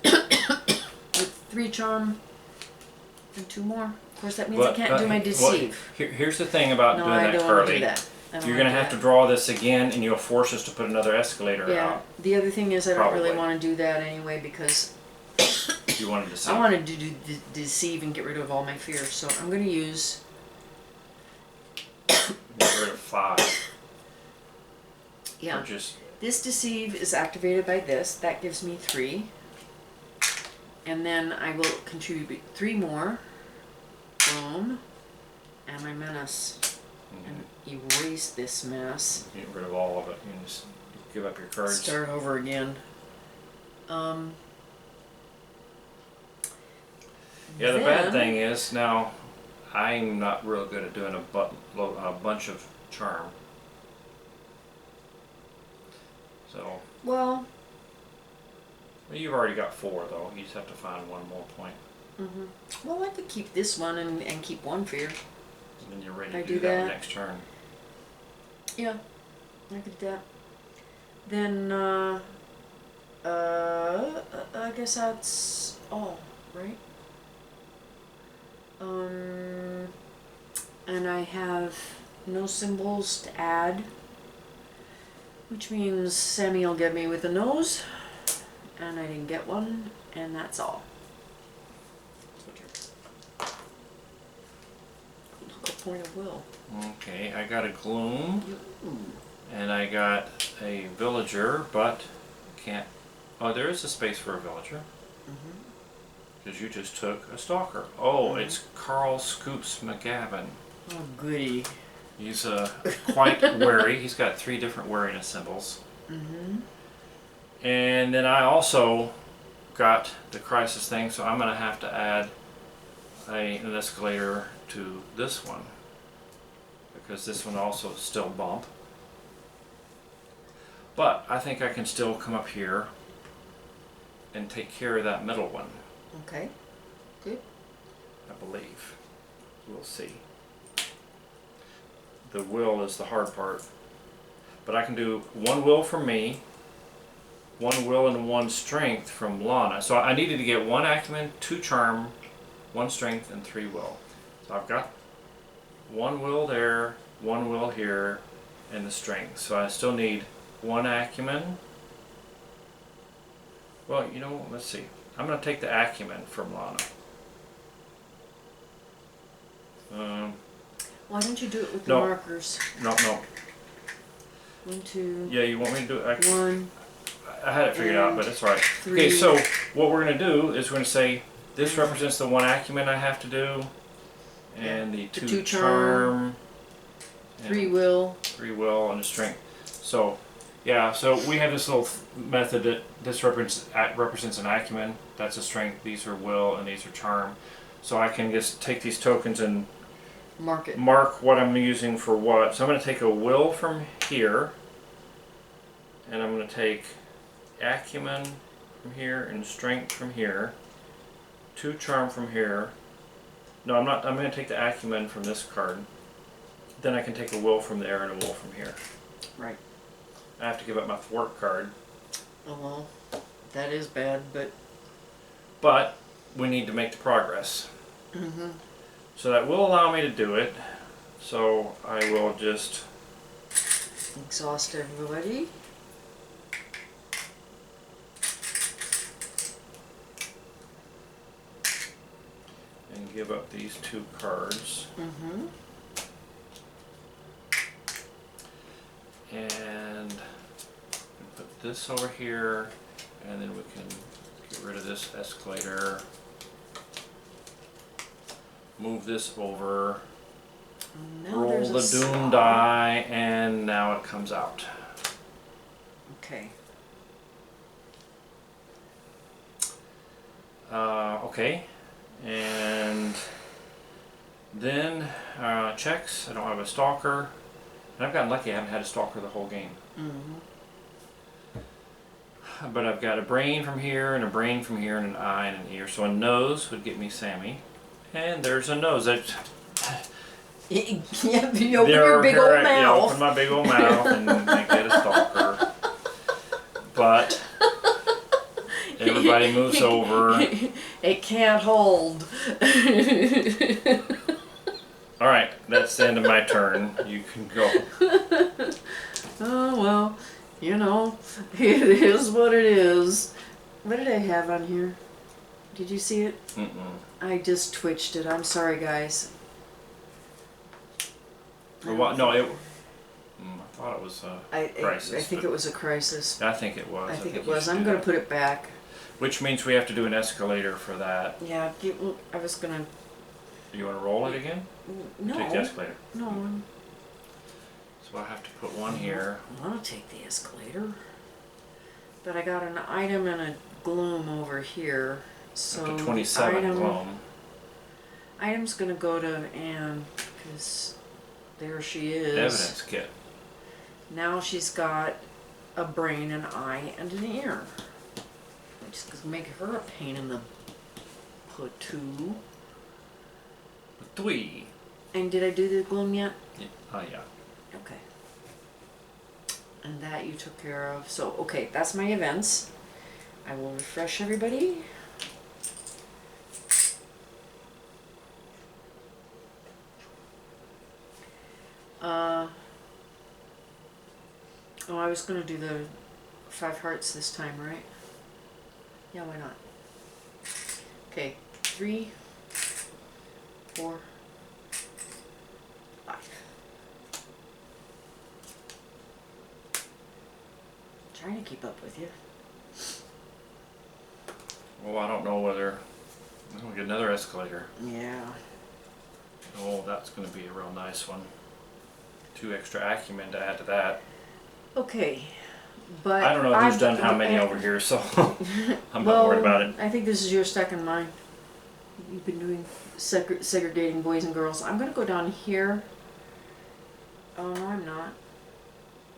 With 3 charm and 2 more. Of course, that means I can't do my deceive. Here's the thing about No, doing I that, don't want to Carlie. do that. I don't You're wanna going to do have to that. draw this again, and you'll force us to put another escalator Yeah. out. The other thing is, I don't really Probably. want to do that anyway because You wanted to see. I wanted to do deceive and get rid of all my fear. So I'm going to use. Get rid of 5. Yeah. Or just This deceive is activated by this. That gives me 3. And then I will contribute 3 more. Boom. And my menace. And erase this mess. Get rid of all of it. You can just give up your cards. Start over again. Yeah, the bad then- thing is now I'm not real good at doing a bunch of charm. So, Well, you've already got 4 though. You just have to find one more point. well, I could keep this one and keep 1 fear. And then you're ready I to do do that that. next turn. Yeah, I could do that. Then, I guess that's all, right? And I have no symbols to add, which means Sammy will get me with a nose, and I didn't get one, and that's all. Look, a point of will. Okay, I got a Gloom, and I got a Villager, but can't. Oh, there is a space for a Villager. Because you just took a Stalker. Oh, it's Carl Scoops McGavin. Oh, goody. He's quite wary. He's got 3 different wariness symbols. And then I also got the crisis thing, so I'm going to have to add an escalator to this one. Because this one also still bump. But I think I can still come up here and take care of that middle one. Okay, good. I believe. We'll see. The will is the hard part. But I can do 1 will from me, 1 will and 1 strength from Lana. So I needed to get 1 acumen, 2 charm, 1 strength, and 3 will. So I've got 1 will there, 1 will here, and the strength. So I still need 1 acumen. Well, you know, let's see. I'm going to take the acumen from Lana. Why don't you do it with the No. markers? No. 1, 2, Yeah, you want me to do it? 1. I had it figured out, but it's right. 3. Okay, so what we're going to do is we're going to say this represents the 1 acumen I have to do, and the 2 2 charm, 3 and will. 3 will, and a strength. So, yeah, so we have this little method that this represents an acumen. That's a strength. These are will, and these are charm. So I can just take these tokens and Mark it. mark what I'm using for what. So I'm going to take a will from here, and I'm going to take acumen from here and strength from here, 2 charm from here. No, I'm not. I'm going to take the acumen from this card. Then I can take a will from there and a will from here. Right. I have to give up my thwart card, Oh well, that is bad, but we need to make the progress. So that will allow me to do it. So I will just exhaust everybody. and give up these 2 cards. And put this over here, and then we can get rid of this escalator. Move this over. Now Roll there's a the doom slot. die, and now it comes out. Okay. Okay, and then checks. I don't have a stalker, and I've gotten lucky. I haven't had a stalker the whole game. But I've got a brain from here, and a brain from here, and an eye and an ear. So a nose would get me Sammy, and there's a nose. Yeah, you open There- your big here old I- yeah, mouth. open my big old mouth and I get a stalker. But everybody moves over. It can't hold. All right, that's the end of my turn. You can go. Oh well, you know, it is what it is. What did I have on here? Did you see it? I just twitched it. I'm sorry, guys. Or what? No, it. I thought it was a I crisis. think but it was a crisis. I think it was. I think it you was. should I'm do gonna that. put it back. Which means we have to do an escalator for that. Yeah, I was gonna. Do you want to roll it again? No. Take the escalator. No, So I have to put one here. I want to take the escalator. But I got an item and a gloom over here. So Up to 27 the Gloom. item's gonna go to Anne because there she is. Evidence kit. Now she's got a brain, an eye, and an ear. I'm just gonna make her a pain in the poo. Three. And did I do the gloom yet? Yeah. Oh yeah. Okay. And that you took care of. So, okay, that's my events. I will refresh everybody. Oh, I was going to do the 5 hearts this time, right? Yeah, why not? Okay, 3, 4, 5. Trying to keep up with you. Well, I don't know whether we'll get another escalator. Yeah. Oh, that's going to be a real nice one. 2 extra acumen to add to that. Okay, but I don't know who's done how many over here, so I'm not worried about it. I think this is your second line. You've been doing segregating boys and girls. I'm gonna go down here. Oh no, I'm not,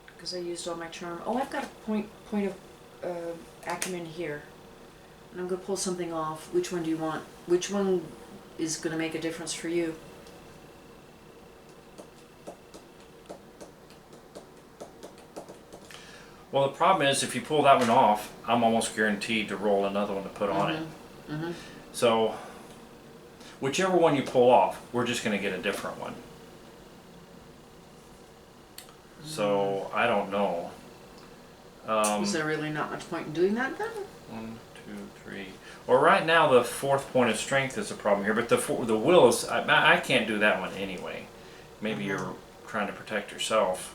because I used all my charm. Oh, I've got a point of acumen here, and I'm gonna pull something off. Which one do you want? Which one is gonna make a difference for you? Well, the problem is if you pull that one off, I'm almost guaranteed to roll another one to put on it. Mm-hmm. So, whichever one you pull off, we're just going to get a different one. So, I don't know. Is there really not much point in doing that then? 1, 2, 3. Well, right now the 4th point of strength is a problem here, but the will is, I can't do that one anyway. Maybe you're trying to protect yourself.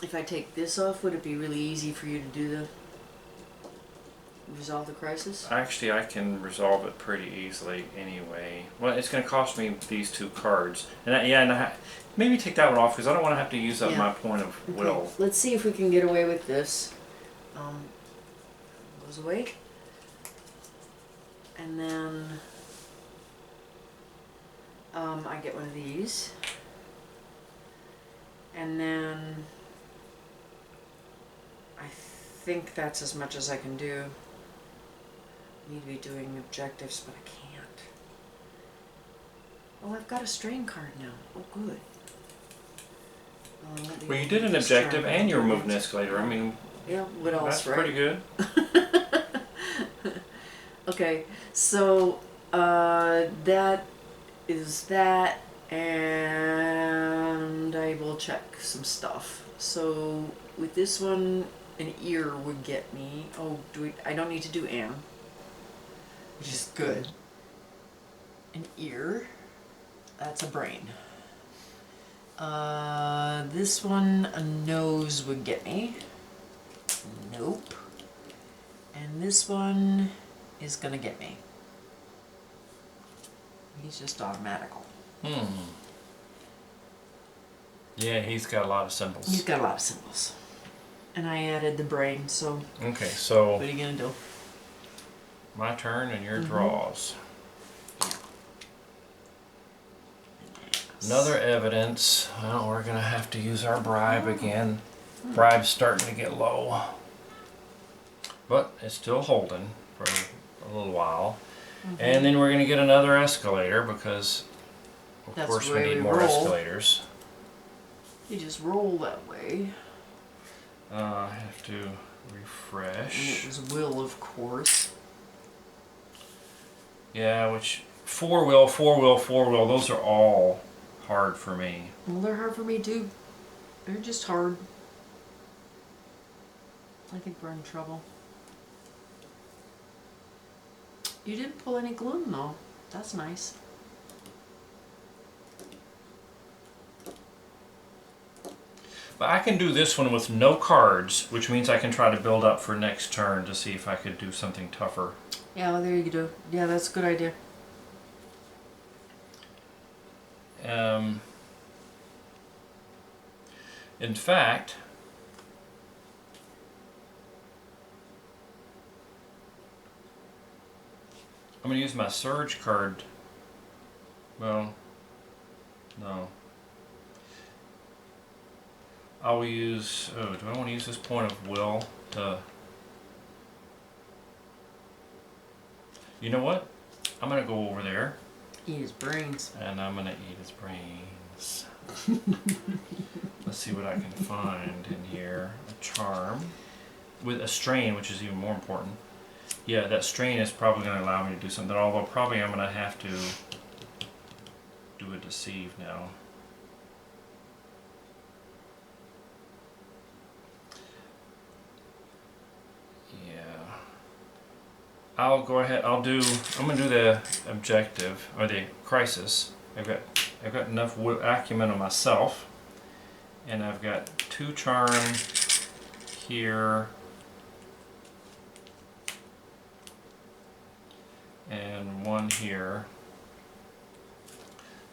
If I take this off, would it be really easy for you to do the resolve the crisis? Actually, I can resolve it pretty easily anyway. Well, it's going to cost me these 2 cards. And maybe take that one off because I don't want to have to use up my point of will. Okay, let's see if we can get away with this. Goes away. And then I get one of these. And then I think that's as much as I can do. Need to be doing objectives, but I can't. Oh, I've got a strain card now. Oh, good. Well, you did an objective and you're moving an escalator. I mean, yeah, what else, that's right? pretty good. Okay, so that is that, and I will check some stuff. So with this one, an ear would get me. Oh, I don't need to do Anne, which is good. An ear, that's a brain. This one, a nose would get me. Nope. And this one is gonna get me. He's just automatical. Yeah, he's got a lot of symbols. He's got a lot of symbols. And I added the brain, so Okay, so what are you gonna do? my turn and your draws. Another evidence. Well, we're gonna have to use our bribe again. Bribe's starting to get low. But it's still holding for a little while. And then we're gonna get another escalator because of That's course the we way need we more roll. escalators. You just roll that way. I have to And refresh. it was will, of course. Yeah, which 4 will, 4 will, 4 will, those are all hard for me. Well, they're hard for me too. They're just hard. I think we're in trouble. You didn't pull any gloom though. That's nice. But I can do this one with no cards, which means I can try to build up for next turn to see if I could do something tougher. Yeah, well, there you go. Yeah, that's a good idea. In fact, I'm going to use my surge card. Well, no. I'll use, oh, do I want to use this point of will to, you know what? I'm going to go over there. Eat his brains. And I'm going to eat his brains. Let's see what I can find in here. A charm. With a strain, which is even more important. Yeah, that strain is probably going to allow me to do something, although probably I'm going to have to do a deceive now. Yeah. I'll go ahead, I'm going to do the objective, or the crisis. I've got enough acumen on myself, and I've got 2 charm here, and 1 here,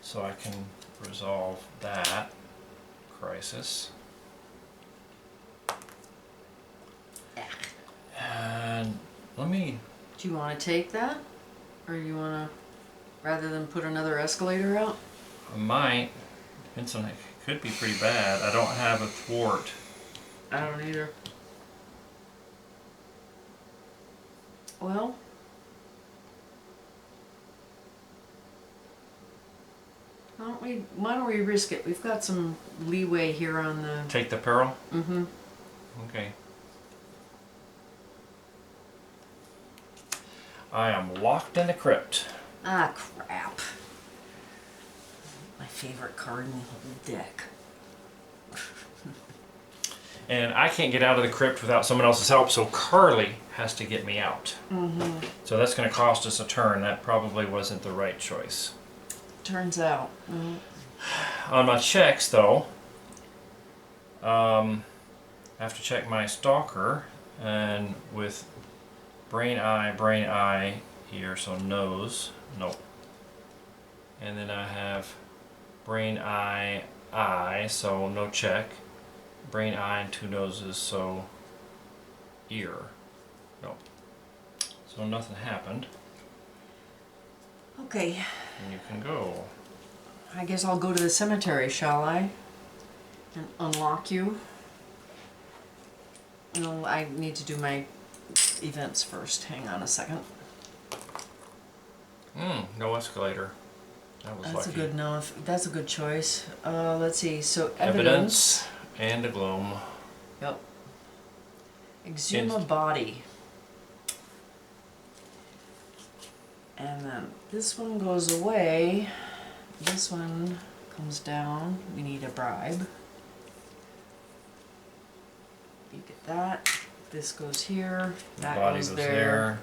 so I can resolve that crisis. And let me... Do you want to take that? Or you want to, rather than put another escalator out? I might. Depends on, it could be pretty bad. I don't have a thwart. I don't either. Well, why don't we risk it? We've got some leeway here on the... Take the peril? Mm-hmm. Okay. I am locked in the crypt. Ah, crap. My favorite card in the whole deck. And I can't get out of the crypt without someone else's help, so Carlie has to get me out. Mm-hmm. So that's going to cost us a turn. That probably wasn't the right choice. Turns out. On my checks, though, I have to check my stalker, and with brain eye here, so nose, nope. And then I have brain eye, so no check. Brain eye and 2 noses, so ear, nope. So nothing happened, Okay. and you can go. I guess I'll go to the cemetery, shall I? And unlock you. No, I need to do my events first. Hang on a second. No escalator. That was That's lucky. a good no. That's a good choice. Let's see. So Evidence and a gloom. Yep. Exuma body. And then this one goes away. This one comes down. We need a bribe. You get that. This goes here. That Body goes was there. there.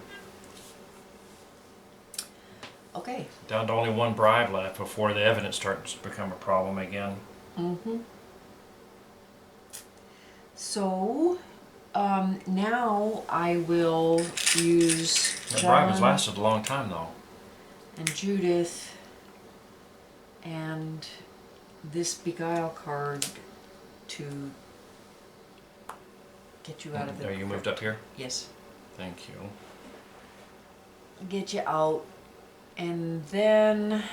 Okay. Down to only 1 bribe left before the evidence starts to become a problem again. Mm-hmm. So, now I will use That bribe has John lasted a long time, though. and Judith and this beguile card to get you out of the... Are you moved up here? Yes. Thank you. Get you out. And then...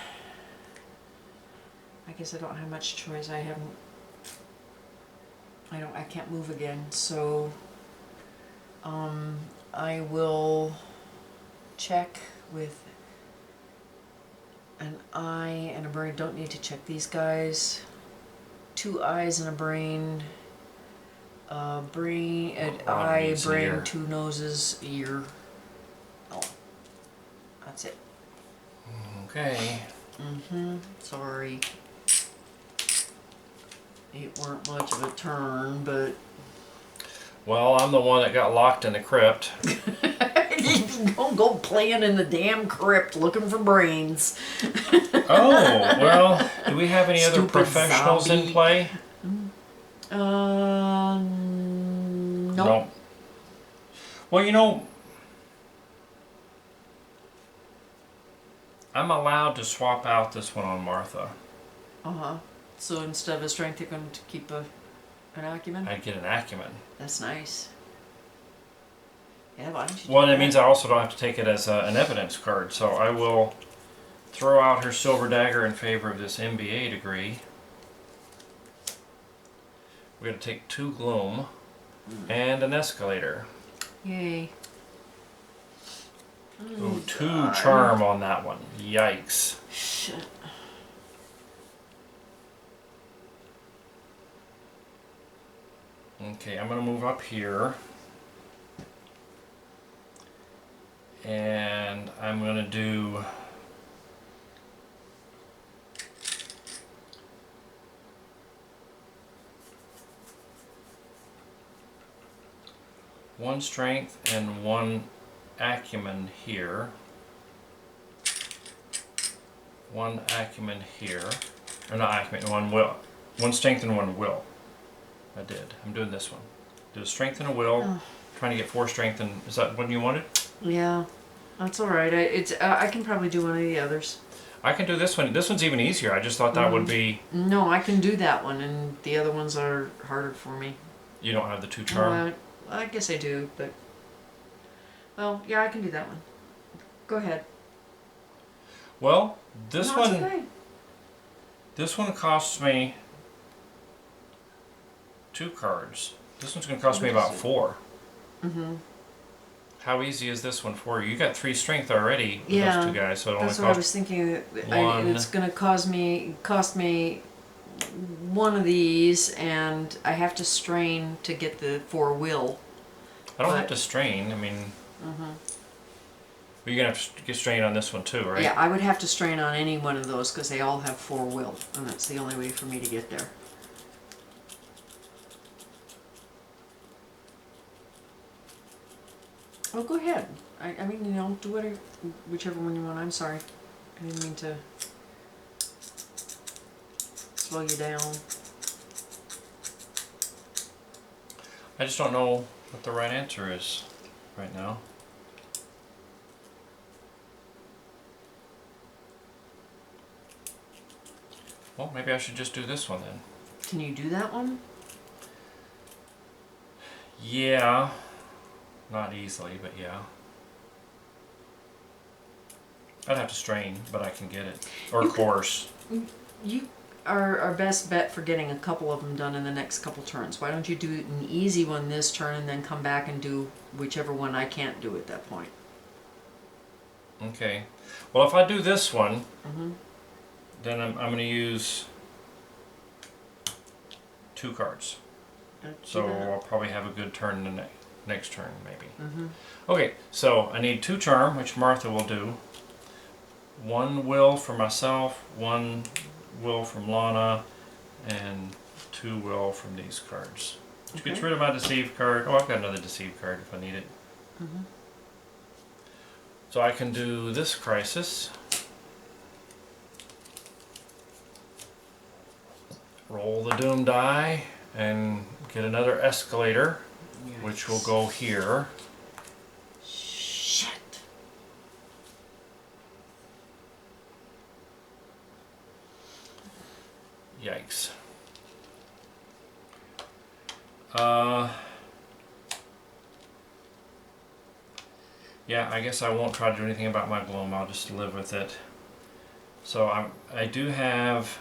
I guess I don't have much choice. I can't move again, so... I will check with an eye and a brain. Don't need to check these guys. 2 eyes and a brain. Brain, an eye, needs an brain, ear. 2 noses, ear. Oh, that's it. Okay. Sorry. It weren't much of a turn, but Well, I'm the one that got locked in the crypt. don't go playing in the damn crypt looking for brains. Oh, well, do we have any other Stupid professionals in zombie. play? Nope. No. Well, you know, I'm allowed to swap out this one on Martha. So instead of a strength, you're going to keep an acumen? I'd get an acumen. That's nice. Yeah, why don't you Well, do that that? means I also don't have to take it as an evidence card. So I will throw out her silver dagger in favor of this MBA degree. We're going to take 2 gloom and an escalator. Yay. Ooh, 2 charm on that one. Yikes. Shit. Okay, I'm going to move up here. And I'm going to do... one strength and 1 acumen here. 1 acumen here. Or not acumen, 1 will. 1 strength and 1 will. I did. I'm doing this one. Do a strength and a will. Oh. Trying to get 4 strength and... Is that one you wanted? Yeah, that's alright. I can probably do one of the others. I can do this one. This one's even easier. I just thought that would be... No, I can do that one, and the other ones are harder for me. You don't have the 2 charm? I guess I do, but... Well, yeah, I can do that one. Go ahead. Well, this No, one... it's okay. This one costs me 2 cards. This one's going to cost me about 4. Mm-hmm. How easy is this one for you? You got 3 strength already with Yeah, those 2 guys, so it only That's what I was costs... thinking. one. It's going to cost me one of these, and I have to strain to get the 4 will. I don't have but- to strain. I mean, Mm-hmm. but you're going to have to get strained on this one too, right? Yeah, I would have to strain on any one of those because they all have 4 will, and that's the only way for me to get there. Oh, go ahead. I mean, you know, do whatever, whichever one you want. I'm sorry. I didn't mean to slow you down. I just don't know what the right answer is right now. Well, maybe I should just do this one then. Can you do that one? Yeah. Not easily, but yeah. I'd have to strain, but I can get it. Or You could- course. You are our best bet for getting a couple of them done in the next couple turns. Why don't you do an easy one this turn and then come back and do whichever one I can't do at that point? Okay. Well, if I do this one, Mm-hmm. then I'm going to use 2 cards. So I'll probably have a good turn the next turn, maybe. Mm-hmm. Okay, so I need 2 charm, which Martha will do. 1 will for myself, 1 will from Lana, and 2 will from these cards. Which gets Okay. rid of my deceive card. Oh, I've got another deceive card if I need it. Mm-hmm. So I can do this crisis. Roll the doom die and get another escalator, which will go here. Shit. Yikes. Yeah, I guess I won't try to do anything about my gloom. I'll just live with it. So I do have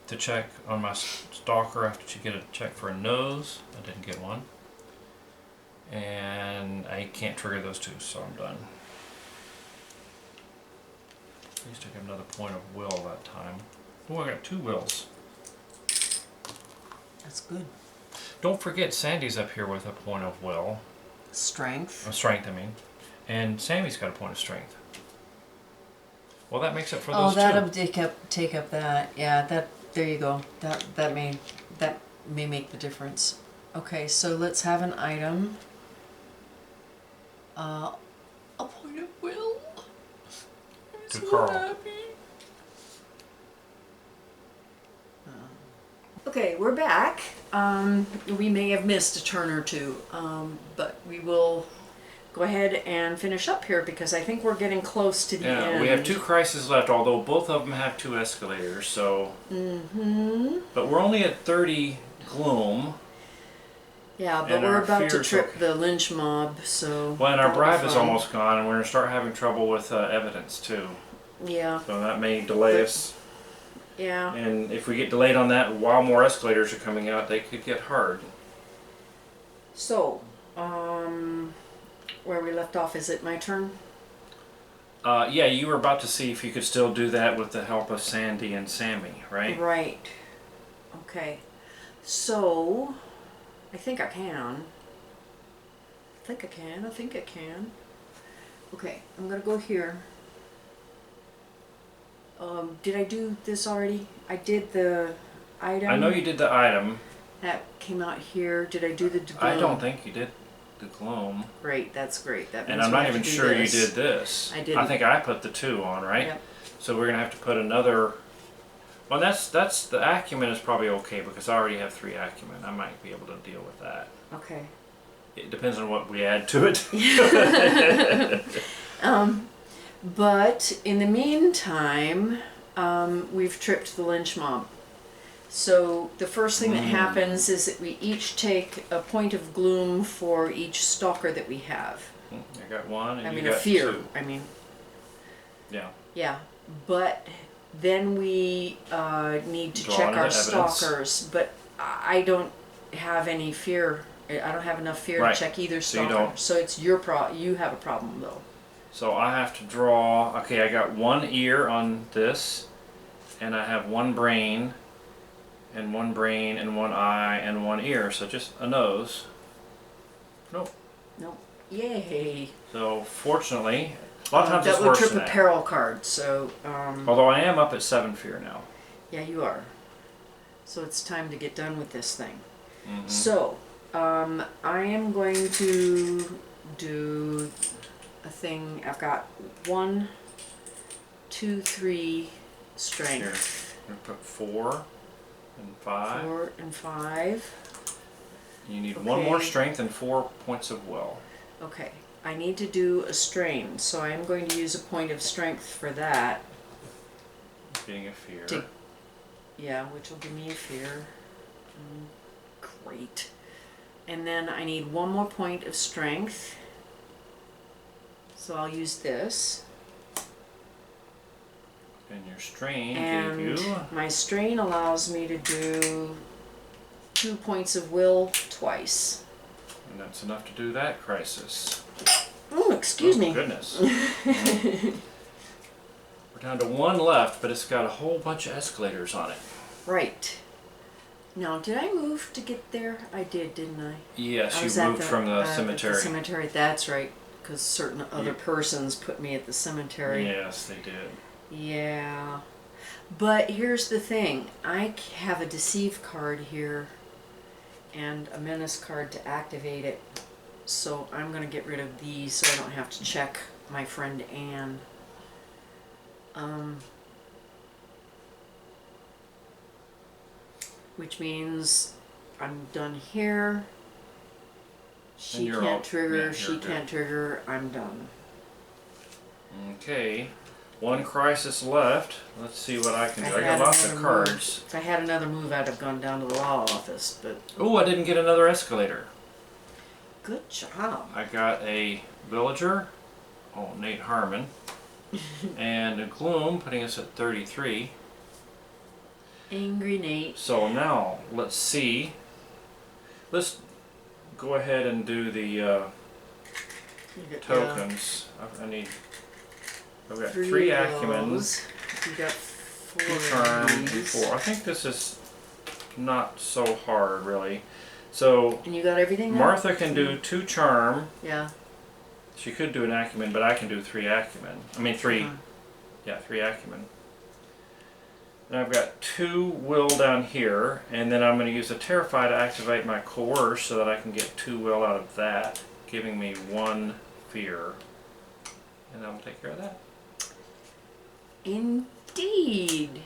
to check on my stalker after she get a check for a nose. I didn't get one. And I can't trigger those 2, so I'm done. At least I got another point of will that time. Oh, I got 2 wills. That's good. Don't forget Sandy's up here with a point of will. Strength. Strength, I mean. And Sammy's got a point of strength. Well, that makes it for Oh, those 2. that'll take up that. Yeah, that. There you go. That may make the difference. Okay, so let's have an item. A point of will. I'm To so Carl. happy. Okay, we're back. We may have missed a turn or two, but we will Go ahead and finish up here because I think we're getting close to the end. We have 2 crises left, although both of them have 2 escalators, so... But we're only at 30 gloom. Yeah, but and we're our about to fear's trip okay. the lynch mob, so... Well, and our that'll be bribe is fun. almost gone, and we're going to start having trouble with evidence, too. Yeah, So that may delay But- us. yeah. And if we get delayed on that while more escalators are coming out, they could get hard. So, where we left off, is it my turn? Yeah, you were about to see if you could still do that with the help of Sandy and Sammy, right? Right. Okay. So, I think I can. I think I can. Okay, I'm gonna go here. Did I do this already? I did the item. I know you did the item. That came out here. Did I do the I don't gloom? think you did the gloom. Great, that's great. That means And I'm we not have even to do sure this. you did this. I didn't. I think I put the 2 on, right? Yep. So we're going to have to put another... Well, that's the acumen is probably okay because I already have 3 acumen. I might be able to deal with that. Okay. It depends on what we add to it. But in the meantime, we've tripped the lynch mob. So the first thing that happens is that we each take a point of gloom for each stalker that we have. I got 1 and I you mean, got a fear. 2. I mean, Yeah. yeah. But then we need to Draw check into our evidence. stalkers. But I don't have any fear. I don't have enough fear Right. to check either So you stalker. don't. So it's your you have a problem though. So I have to draw... Okay, I got 1 ear on this. And I have 1 brain. And 1 brain and 1 eye and 1 ear. So just a nose. Nope. Nope. Yay. So fortunately, a lot of times that it's would worse trip than a that. peril card. So Although I am up at 7 fear now. yeah, you are. So it's time to get done with this thing. Mhm. So I am going to do a thing. I've got 1, 2, 3 strength. Here, I'm gonna put 4 and 5. 4 and 5. You need 1 more Okay. strength and 4 points of will. Okay. I need to do a strain, so I am going to use a point of strength for that. Getting a fear. To- Yeah, which will give me a fear. Great. And then I need 1 more point of strength. So I'll use this. And your strain And gave you... my strain allows me to do 2 points of will twice. And that's enough to do that crisis. Oh, excuse Oh, me. goodness. We're down to 1 left, but it's got a whole bunch of escalators on it. Right. Now, did I move to get there? I did, didn't I? Yes, I you was at moved from the at cemetery. The cemetery, that's right. Because certain other You- persons put me at the cemetery. Yes, they did. Yeah. But here's the thing. I have a deceive card here and a menace card to activate it. So I'm going to get rid of these so I don't have to check my friend Anne. Which means I'm done here. She you're can't all- trigger, yeah, she you're good. can't trigger, I'm done. Okay. 1 crisis left. Let's see what I can do. I had got lots of another move. cards. If I had another move, I'd have gone down to the law office, but Oh, I didn't get another escalator. good job. I got a villager. Oh, Nate Harmon. And a gloom, putting us at 33. Angry Nate. So now, let's see. Let's go ahead and do the You got, tokens. I've got 3 three of acumen, those. You got 4 2 of charm, and these. 4. I think this is not so hard, really. So And you got everything now? Martha can do 2 charm. Yeah. She could do an acumen, but I can do 3 acumen. I mean 3. Uh-huh. Yeah, 3 acumen. And I've got 2 will down here, and then I'm going to use a terrify to activate my coerce so that I can get 2 will out of that, giving me 1 fear. And that will take care of that. Indeed.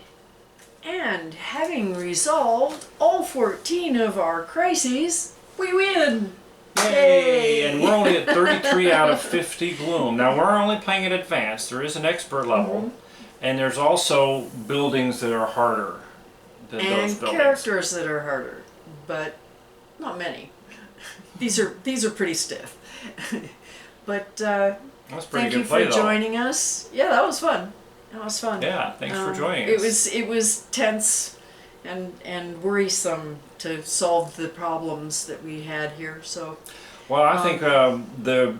And having resolved all 14 of our crises, we win! Yay! And we're only at 33 out of 50 Gloom. Now we're only playing at advanced. There is an expert level. And there's also buildings that are harder than those And buildings. characters that are harder, but not many. These are pretty stiff. But That's pretty thank good you play for though. joining us. Yeah, that was fun. That was fun. Yeah, thanks for joining us. It was tense and worrisome to solve the problems that we had here. So Well, I think the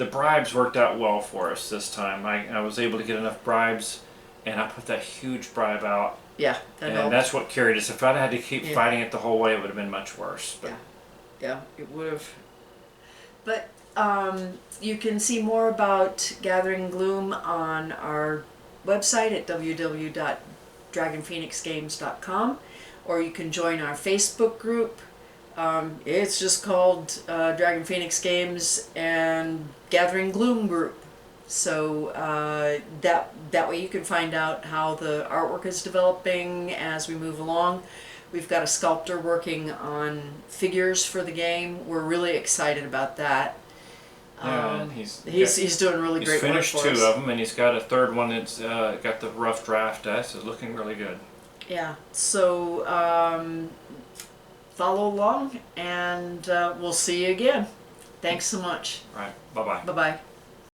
bribes worked out well for us this time. I was able to get enough bribes, and I put that huge bribe out, yeah, that and helped. that's what carried us. If I'd had to keep Yeah. fighting it the whole way, it would have been much worse. But Yeah, it would have. But you can see more about Gathering Gloom on our website at www.dragonphoenixgames.com, or you can join our Facebook group. It's just called Dragon Phoenix Games and Gathering Gloom group. So that way you can find out how the artwork is developing as we move along. We've got a sculptor working on figures for the game. We're really excited about that. yeah, He's doing really great work finished for two us. of them, and he's got a third one that's got the rough draft. So it's looking really good. Yeah, so follow along, and we'll see you again. Thanks so much. All right, bye bye. Bye-bye.